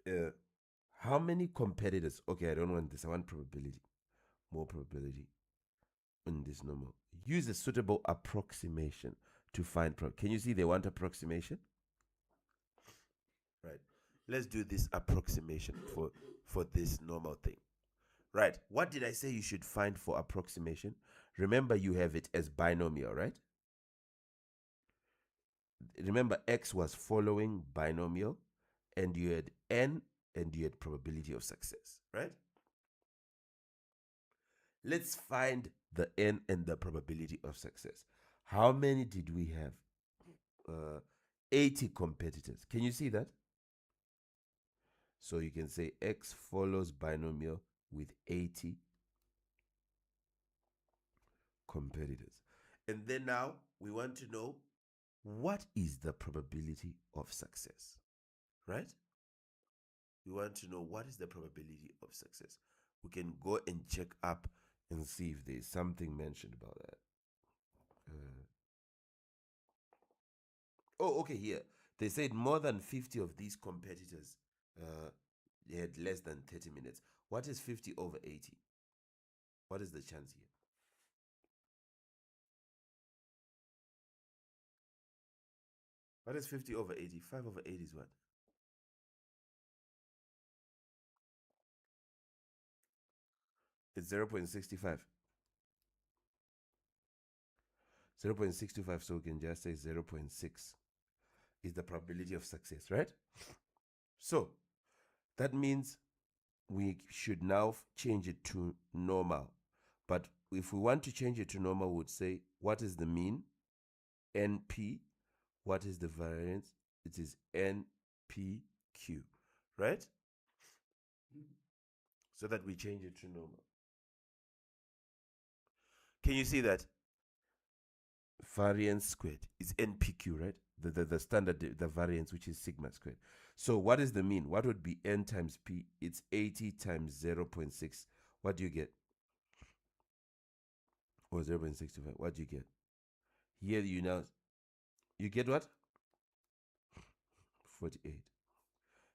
it. How many competitors? Okay, I don't want this. I want probability. More probability in this normal. Use a suitable approximation to find. Can you see they want approximation? Right. Let's do this approximation for this normal thing. Right. What did I say you should find for approximation? Remember, you have it as binomial, right? Remember, x was following binomial, and you had n, and you had probability of success, right? Let's find the n and the probability of success. How many did we have? 80 competitors. Can you see that? So you can say x follows binomial with 80 competitors. And then now we want to know what is the probability of success, right? We want to know what is the probability of success. We can go and check up and see if there's something mentioned about that. Oh, okay, here. They said more than 50 of these competitors they had less than 30 minutes. What is 50 over 80? What is the chance here? What is 50 over 80? 5 over 8 is what? It's 0.65. 0.625, so we can just say 0.6 is the probability of success, right? So that means we should now change it to normal. But if we want to change it to normal, we would say, what is the mean? NP. What is the variance? It is NPQ, right? So that we change it to normal. Can you see that? Variance squared is NPQ, right? The standard, the variance, which is sigma squared. So what is the mean? What would be n times p? It's 80 times 0.6. What do you get? Or 0.65. What do you get? Here you get what? 48.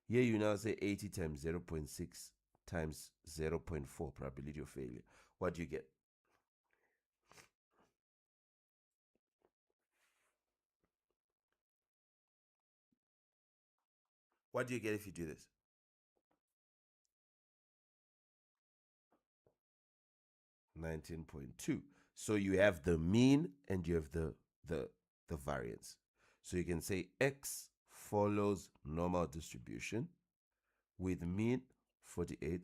Here you now say 80 times 0.6 times 0.4 probability of failure. What do you get? What do you get if you do this? 19.2. So you have the mean and you have the variance. So you can say x follows normal distribution with mean 48,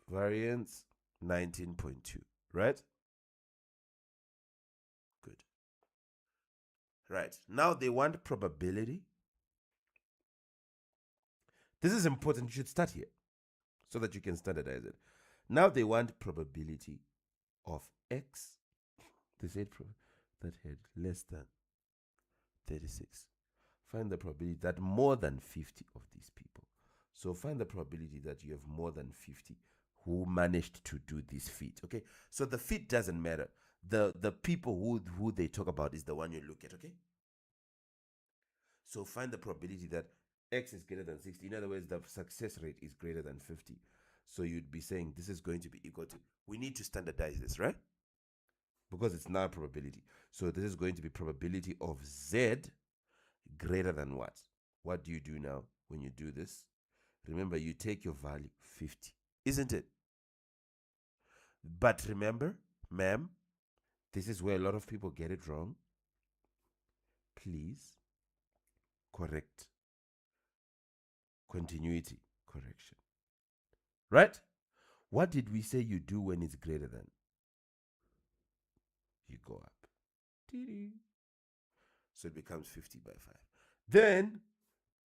variance 19.2, right? Good. Right. Now they want probability. This is important. You should start here so that you can standardize it. Now they want probability of x. They said that had less than 36. Find the probability that more than 50 of these people. So find the probability that you have more than 50 who managed to do this feat. Okay. So the feat doesn't matter. The people who they talk about is the one you look at. Okay. So find the probability that x is greater than 60. In other words, the success rate is greater than 50. So you'd be saying this is going to be equal to, we need to standardize this, right? Because it's now a probability. So this is going to be probability of z greater than what? What do you do now when you do this? Remember, you take your value 50, isn't it? But remember, ma'am, this is where a lot of people get it wrong. Please correct. Continuity correction. Right? What did we say you do when it's greater than? You go up. So it becomes 50 by 5. Then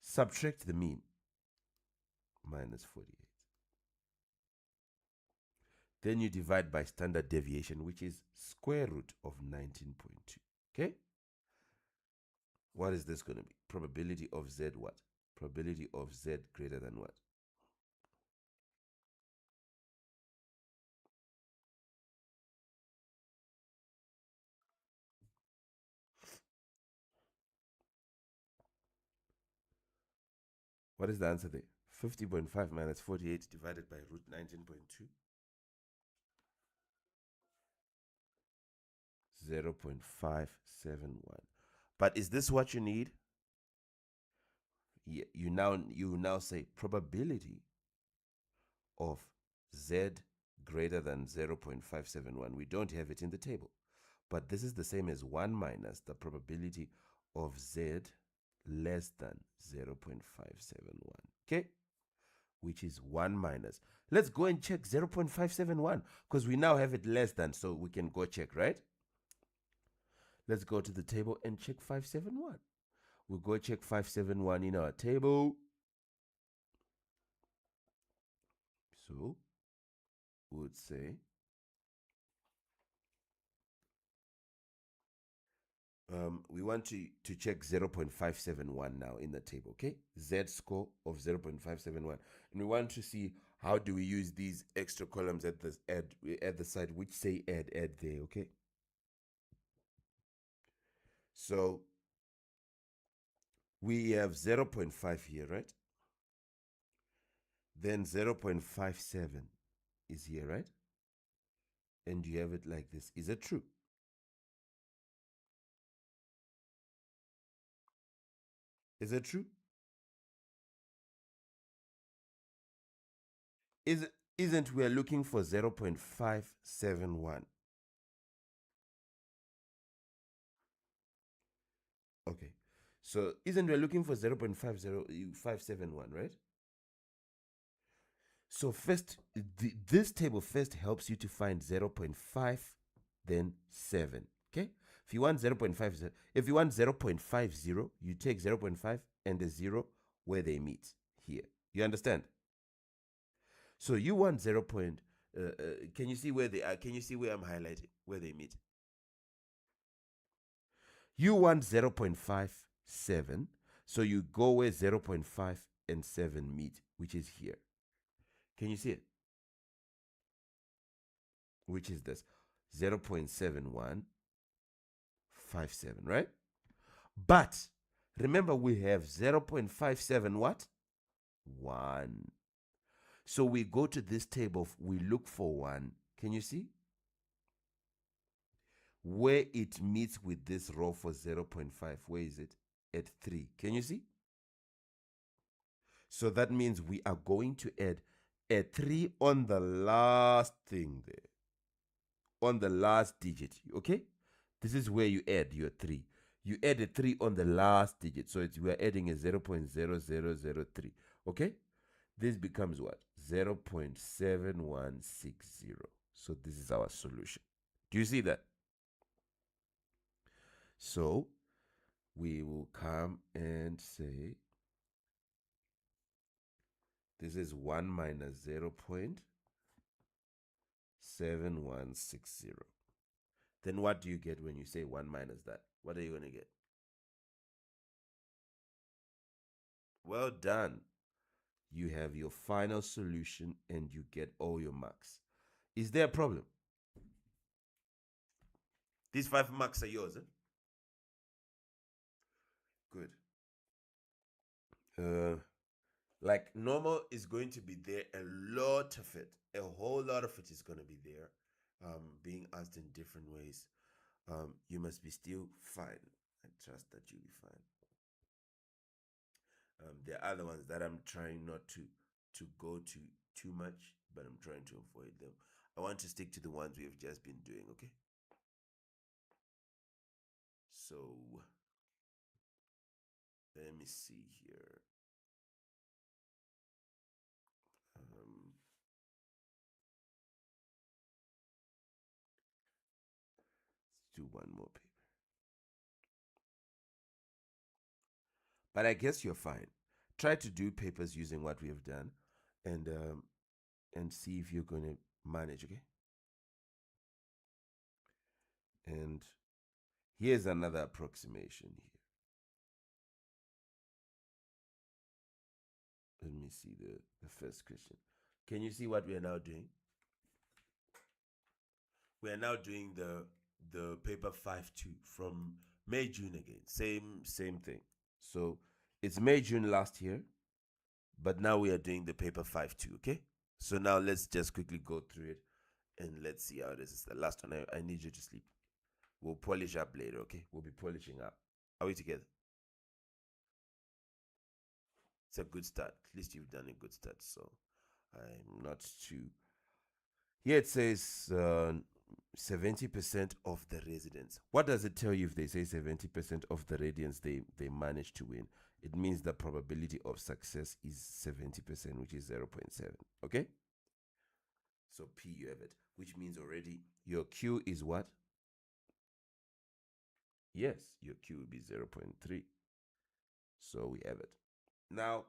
subtract the mean, minus 48. Then you divide by standard deviation, which is square root of 19.2. Okay? What is this going to be? Probability of z what? Probability of z greater than what? What is the answer there? 50.5 minus 48 divided by root 19.2. 0.571. But is this what you need? Yeah, you now say probability of z greater than 0.571. We don't have it in the table. But this is the same as 1 minus the probability of z less than 0.571. Okay? Which is 1 minus. Let's go and check 0.571 because we now have it less than, so we can go check, right? Let's go to the table and check 571. We'll go check 571 in our table. So we would say we want to check 0.571 now in the table, okay? Z score of 0.571. And we want to see how do we use these extra columns at the side which say add there, okay? So we have 0.5 here, right? Then 0.57 is here, right? And you have it like this. Is it true? Is it true? Isn't we are looking for 0.571? Okay. So isn't we're looking for 0.50571, right? So first, this table first helps you to find 0.5, then 7. Okay? If you want 0.50, if you want 0.50, you take 0.5 and the 0 where they meet here. You understand? So you want 0. Can you see where they are? Can you see where I'm highlighting where they meet? You want 0.57. So you go where 0.5 and 7 meet, which is here. Can you see it? Which is this 0.7157, right? But remember, we have 0.57 what? 1. So we go to this table, we look for 1. Can you see? Where it meets with this row for 0.5, where is it? At 3. Can you see? So that means we are going to add a 3 on the last thing there, on the last digit, okay? This is where you add your 3. You add a 3 on the last digit, so we are adding a 0.0003, okay? This becomes what? 0.7160. So this is our solution. Do you see that? So we will come and say this is 1 minus 0.7160. Then what do you get when you say 1 minus that? What are you going to get? Well done. You have your final solution and you get all your marks. Is there a problem? These 5 marks are yours, eh? Good. Like normal is going to be there, a lot of it, a whole lot of it is going to be there, being asked in different ways. You must be still fine. I trust that you'll be fine. There are other ones that I'm trying not to go to too much, but I'm trying to avoid them. I want to stick to the ones we have just been doing, okay? So let me see here. Let's do one more paper. But I guess you're fine. Try to do papers using what we have done, and see if you're going to manage, okay? And here's another approximation here. Let me see the first question. Can you see what we are now doing? We are now doing the paper 5-2 from May, June again. Same thing. So it's May, June last year, but now we are doing the paper 5-2, okay? So now let's just quickly go through it and let's see how this is. The last one, I need you to sleep. We'll polish up later, okay? We'll be polishing up. Are we together? It's a good start. At least you've done a good start. So I'm not too. Here it says 70% of the residents. What does it tell you if they say 70% of the residents they manage to win? It means the probability of success is 70%, which is 0.7. Okay? So P, you have it, which means already your Q is what? Yes, your Q will be 0.3. So we have it. Now,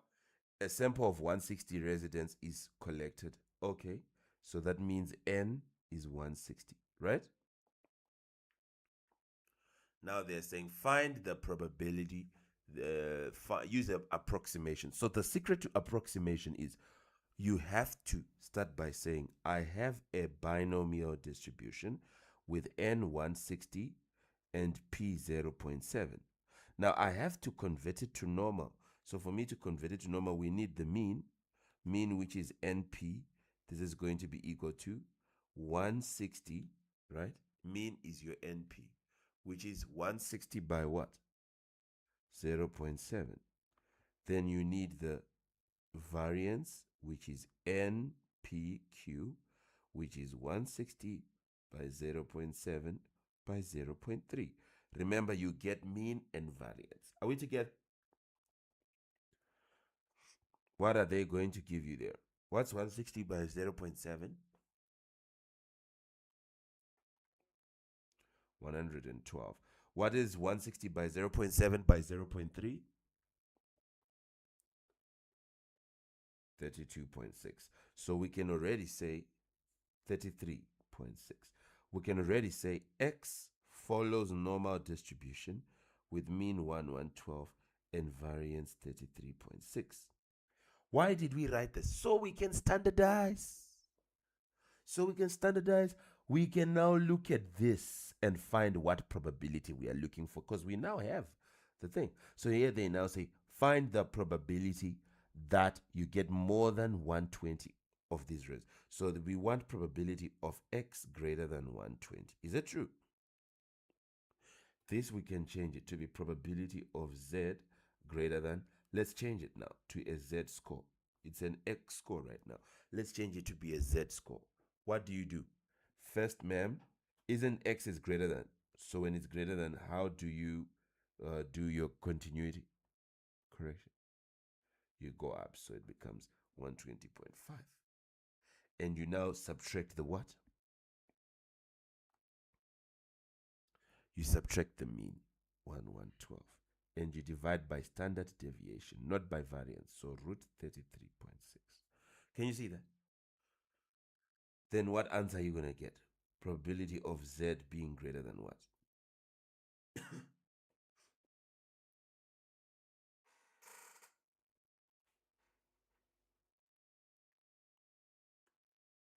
a sample of 160 residents is collected. Okay, so that means N is 160, right? Now they're saying find the probability, use an approximation. So the secret to approximation is you have to start by saying, I have a binomial distribution with N 160 and P 0.7. Now I have to convert it to normal. So for me to convert it to normal, we need the mean, which is NP. This is going to be equal to 160, right? Mean is your NP, which is 160 by what? 0.7. Then you need the variance, which is NPQ, which is 160 by 0.7 by 0.3. Remember, you get mean and variance. Are we together? What are they going to give you there? What's 160 by 0.7? 112. What is 160 by 0.7 by 0.3? 32.6. So we can already say 33.6. We can already say X follows normal distribution with mean 1, 112 and variance 33.6. Why did we write this? So we can standardize. So we can standardize. We can now look at this and find what probability we are looking for, because we now have the thing. So here they now say, find the probability that you get more than 120 of these rays. So we want probability of x greater than 120. Is it true? This we can change it to be probability of z greater than, let's change it now to a z score. It's an x score right now. Let's change it to be a z score. What do? First, ma'am, isn't x is greater than? So when it's greater than, how do you do your continuity correction? You go up, so it becomes 120.5. And you now subtract the what? You subtract the mean, 112. And you divide by standard deviation, not by variance. So root 33.6. Can you see that? Then what answer are you going to get? Probability of z being greater than what?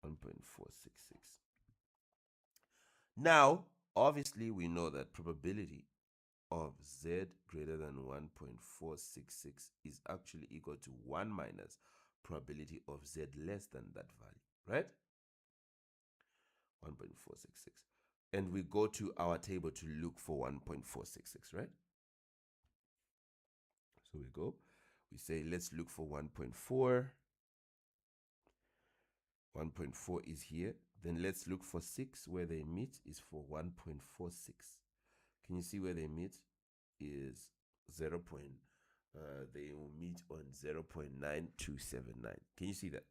1.466. Now, obviously, we know that probability of z greater than 1.466 is actually equal to 1 minus probability of z less than that value, right? 1.466. And we go to our table to look for 1.466, right? So we go, we say, let's look for 1.4. 1.4 is here. Then let's look for 6. Where they meet is for 1.46. Can you see where they meet? Is 0. They will meet on 0.9279. Can you see that?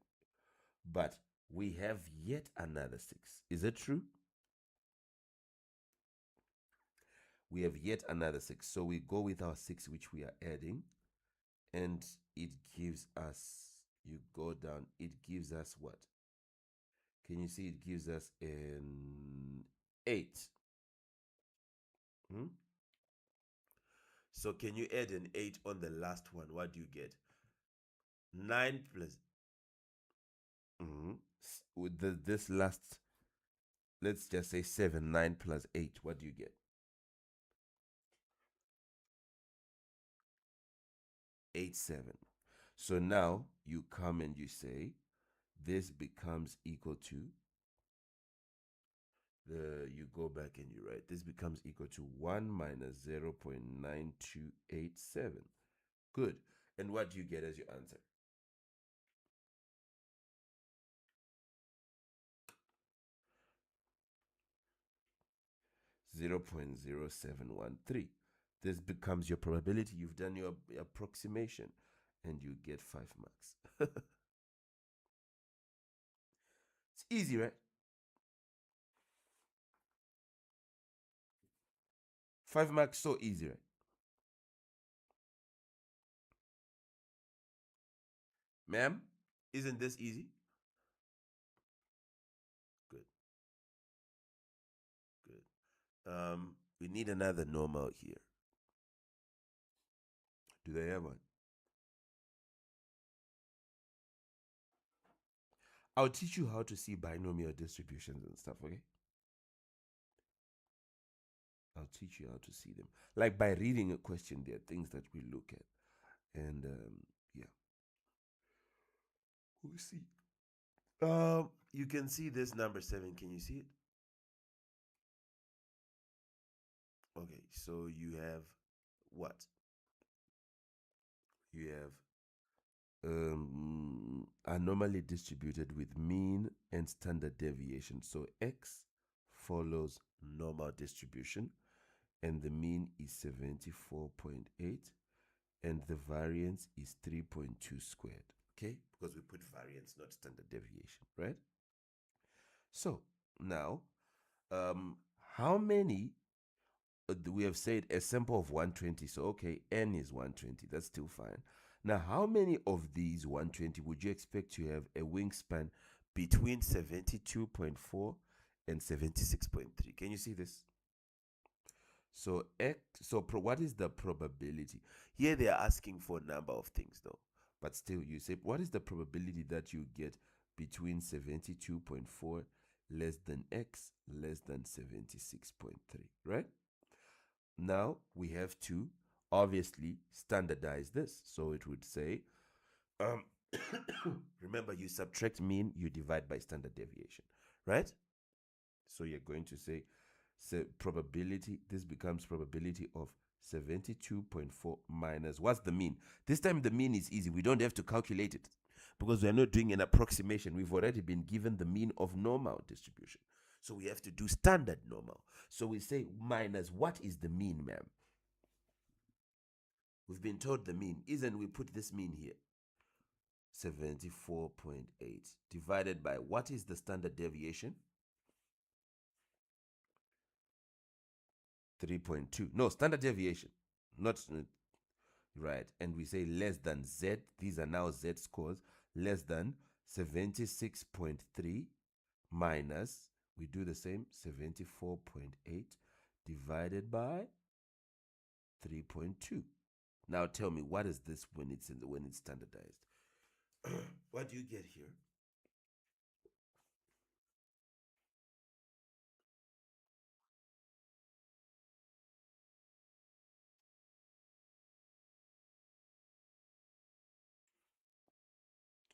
But we have yet another 6. Is it true? We have yet another 6. So we go with our 6, which we are adding. And it gives us, you go down, it gives us what? Can you see it gives us an 8? So can you add an 8 on the last one? What do you get? 9 plus. With this last, let's just say 7. 9 plus 8. What do you get? 8, 7. So now you come and you say this becomes equal to you go back and you write this becomes equal to 1 minus 0.9287. Good. And what do you get as your answer? 0.0713. This becomes your probability. You've done your approximation and you get 5 marks. It's easy, right? 5 marks, so easy, right? Ma'am, isn't this easy? Good. Good. We need another normal here. Do they have one? I'll teach you how to see binomial distributions and stuff, okay? I'll teach you how to see them. Like by reading a question, there are things that we look at. And yeah. We'll see. You can see this number 7. Can you see it? Okay, so you have what? You have anomaly distributed with mean and standard deviation. So x follows normal distribution, and the mean is 74.8, and the variance is 3.2 squared. Okay, because we put variance, not standard deviation, right? So now, how many? We have said a sample of 120. So okay, n is 120. That's still fine. Now, how many of these 120 would you expect to have a wingspan between 72.4 and 76.3? Can you see this? So what is the probability? Here they are asking for a number of things though. But still you say what is the probability that you get between 72.4 less than x less than 76.3, right? Now we have to obviously standardize this. So it would say, um, remember you subtract mean, you divide by standard deviation, right? So you're going to say, probability, this becomes probability of 72.4 minus, what's the mean? This time the mean is easy. We don't have to calculate it because we're not doing an approximation. We've already been given the mean of normal distribution. So we have to do standard normal. So we say minus, what is the mean, ma'am? We've been told the mean. Isn't we put this mean here? 74.8 divided by, what is the standard deviation? 3.2. No, standard deviation. Not right. And we say less than Z. These are now Z scores. Less than 76.3 minus, we do the same, 74.8 divided by 3.2. Now tell me, what is this when it's standardized? What do you get here?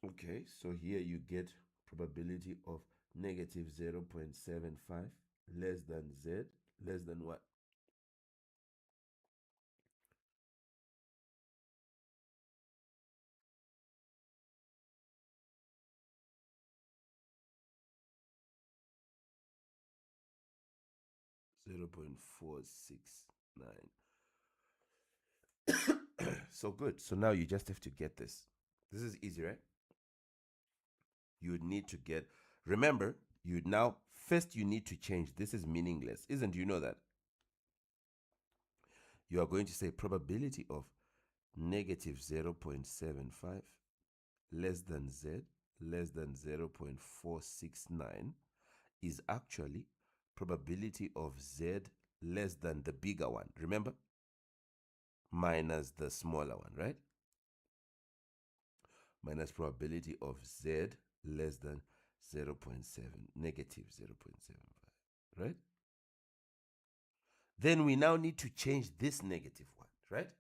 Okay, so here you get probability of negative 0.75 less than Z, less than what? 0.469. So good. So now you just have to get this. This is easy, right? You would need to get, remember, you now, first you need to change. This is meaningless, isn't you know that? You are going to say probability of negative 0.75 less than Z less than 0.469 is actually probability of Z less than the bigger one. Remember? Minus the smaller one, right? Minus probability of Z less than 0.7, negative 0.75, right? Then we now need to change this negative one, right?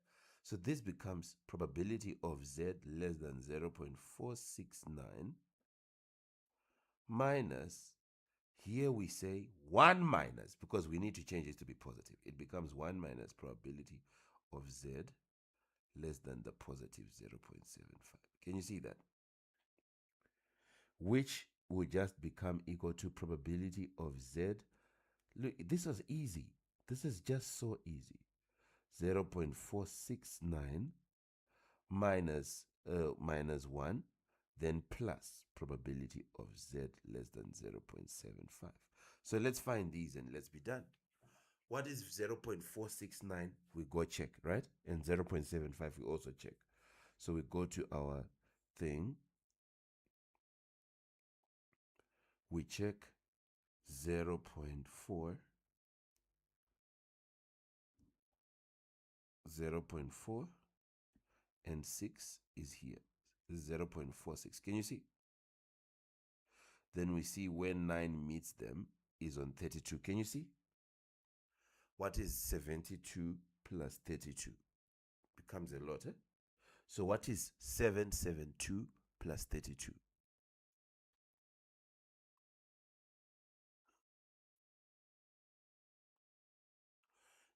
So this becomes probability of Z less than 0.469 minus, here we say 1 minus, because we need to change it to be positive. It becomes 1 minus probability of Z less than the positive 0.75. Can you see that? Which will just become equal to probability of Z. Look, this was easy. This is just so easy. 0.469 minus 1, then plus probability of Z less than 0.75. So let's find these and let's be done. What is 0.469? We go check, right? And 0.75 we also check. So we go to our thing. We check 0.4, 0.4, and 6 is here. This is 0.46. Can you see? Then we see where 9 meets them is on 32. Can you see? What is 72 plus 32? Becomes a lot, eh? So what is 772 plus 32?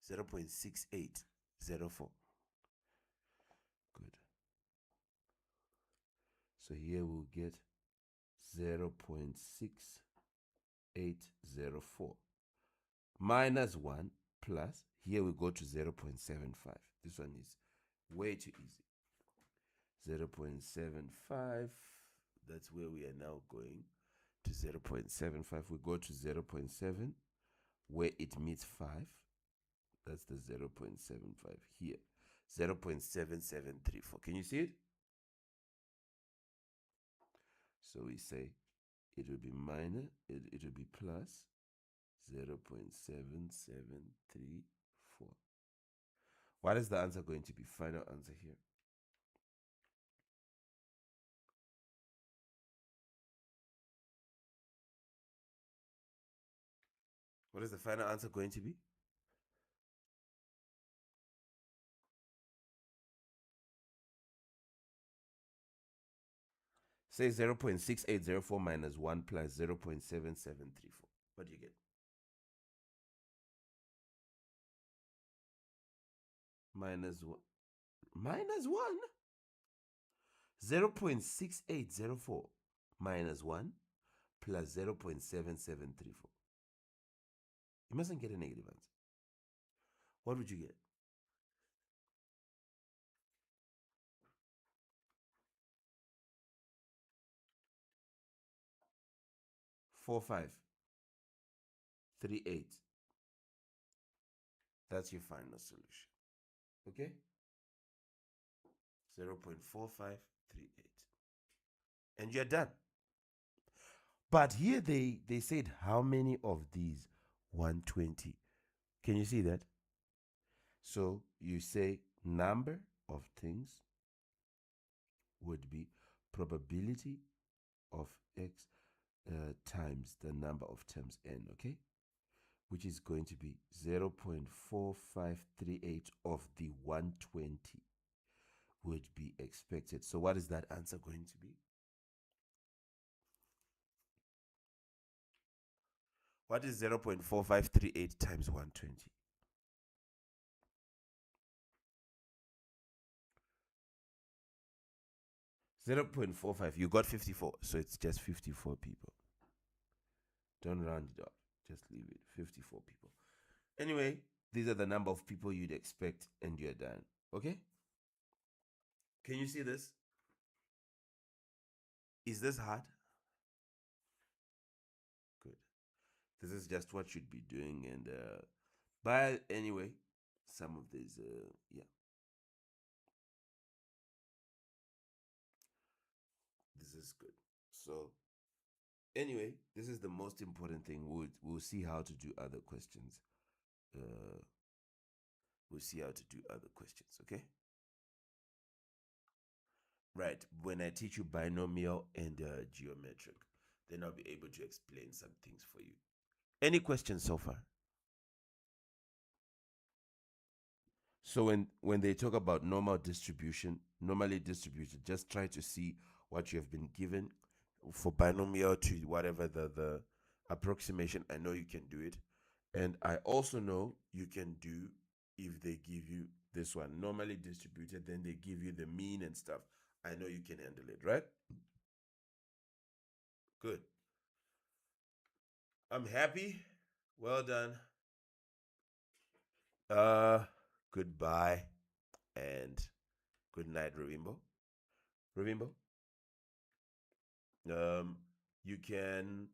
0.6804. Good. So here we'll get 0.6804 minus 1 plus, here we go to 0.75. This one is way too easy. 0.75, that's where we are now going to 0.75. We go to 0.7 where it meets 5. That's the 0.75 here. 0.7734. Can you see it? So we say it will be minus, it will be plus 0.7734 What is the answer going to be? Final answer here. What is the final answer going to be? Say 0.6804 minus 1 plus 0.7734. What do you get? Minus 1. Minus 1? 0.6804 minus 1 plus 0.7734. You mustn't get a negative answer. What would you get? 4538. That's your final solution. Okay? 0.4538. And you're done. But here they said how many of these 120. Can you see that? So you say number of things would be probability of x times the number of terms n, okay? Which is going to be 0.4538 of the 120 would be expected. So what is that answer going to be? What is 0.4538 times 120? 0.45. You got 54. So it's just 54 people. Don't round it up. Just leave it. 54 people. Anyway, these are the number of people you'd expect, and you're done. Okay? Can you see this? Is this hard? Good. This is just what you'd be doing, and but anyway, some of these, yeah, this is good. So anyway, this is the most important thing. We'll see how to do other questions. Uh, we'll see how to do other questions. Okay. Right. When I teach you binomial and geometric, then I'll be able to explain some things for you. Any questions so far? So when they talk about normal distribution, normally distributed, just try to see what you have been given for binomial to whatever the approximation. I know you can do it. And I also know you can do if they give you this one normally distributed, then they give you the mean and stuff. I know you can handle it, right? Good. I'm happy. Well done. Uh, Goodbye and good night, Ravimbo. Ravimbo. Um, you can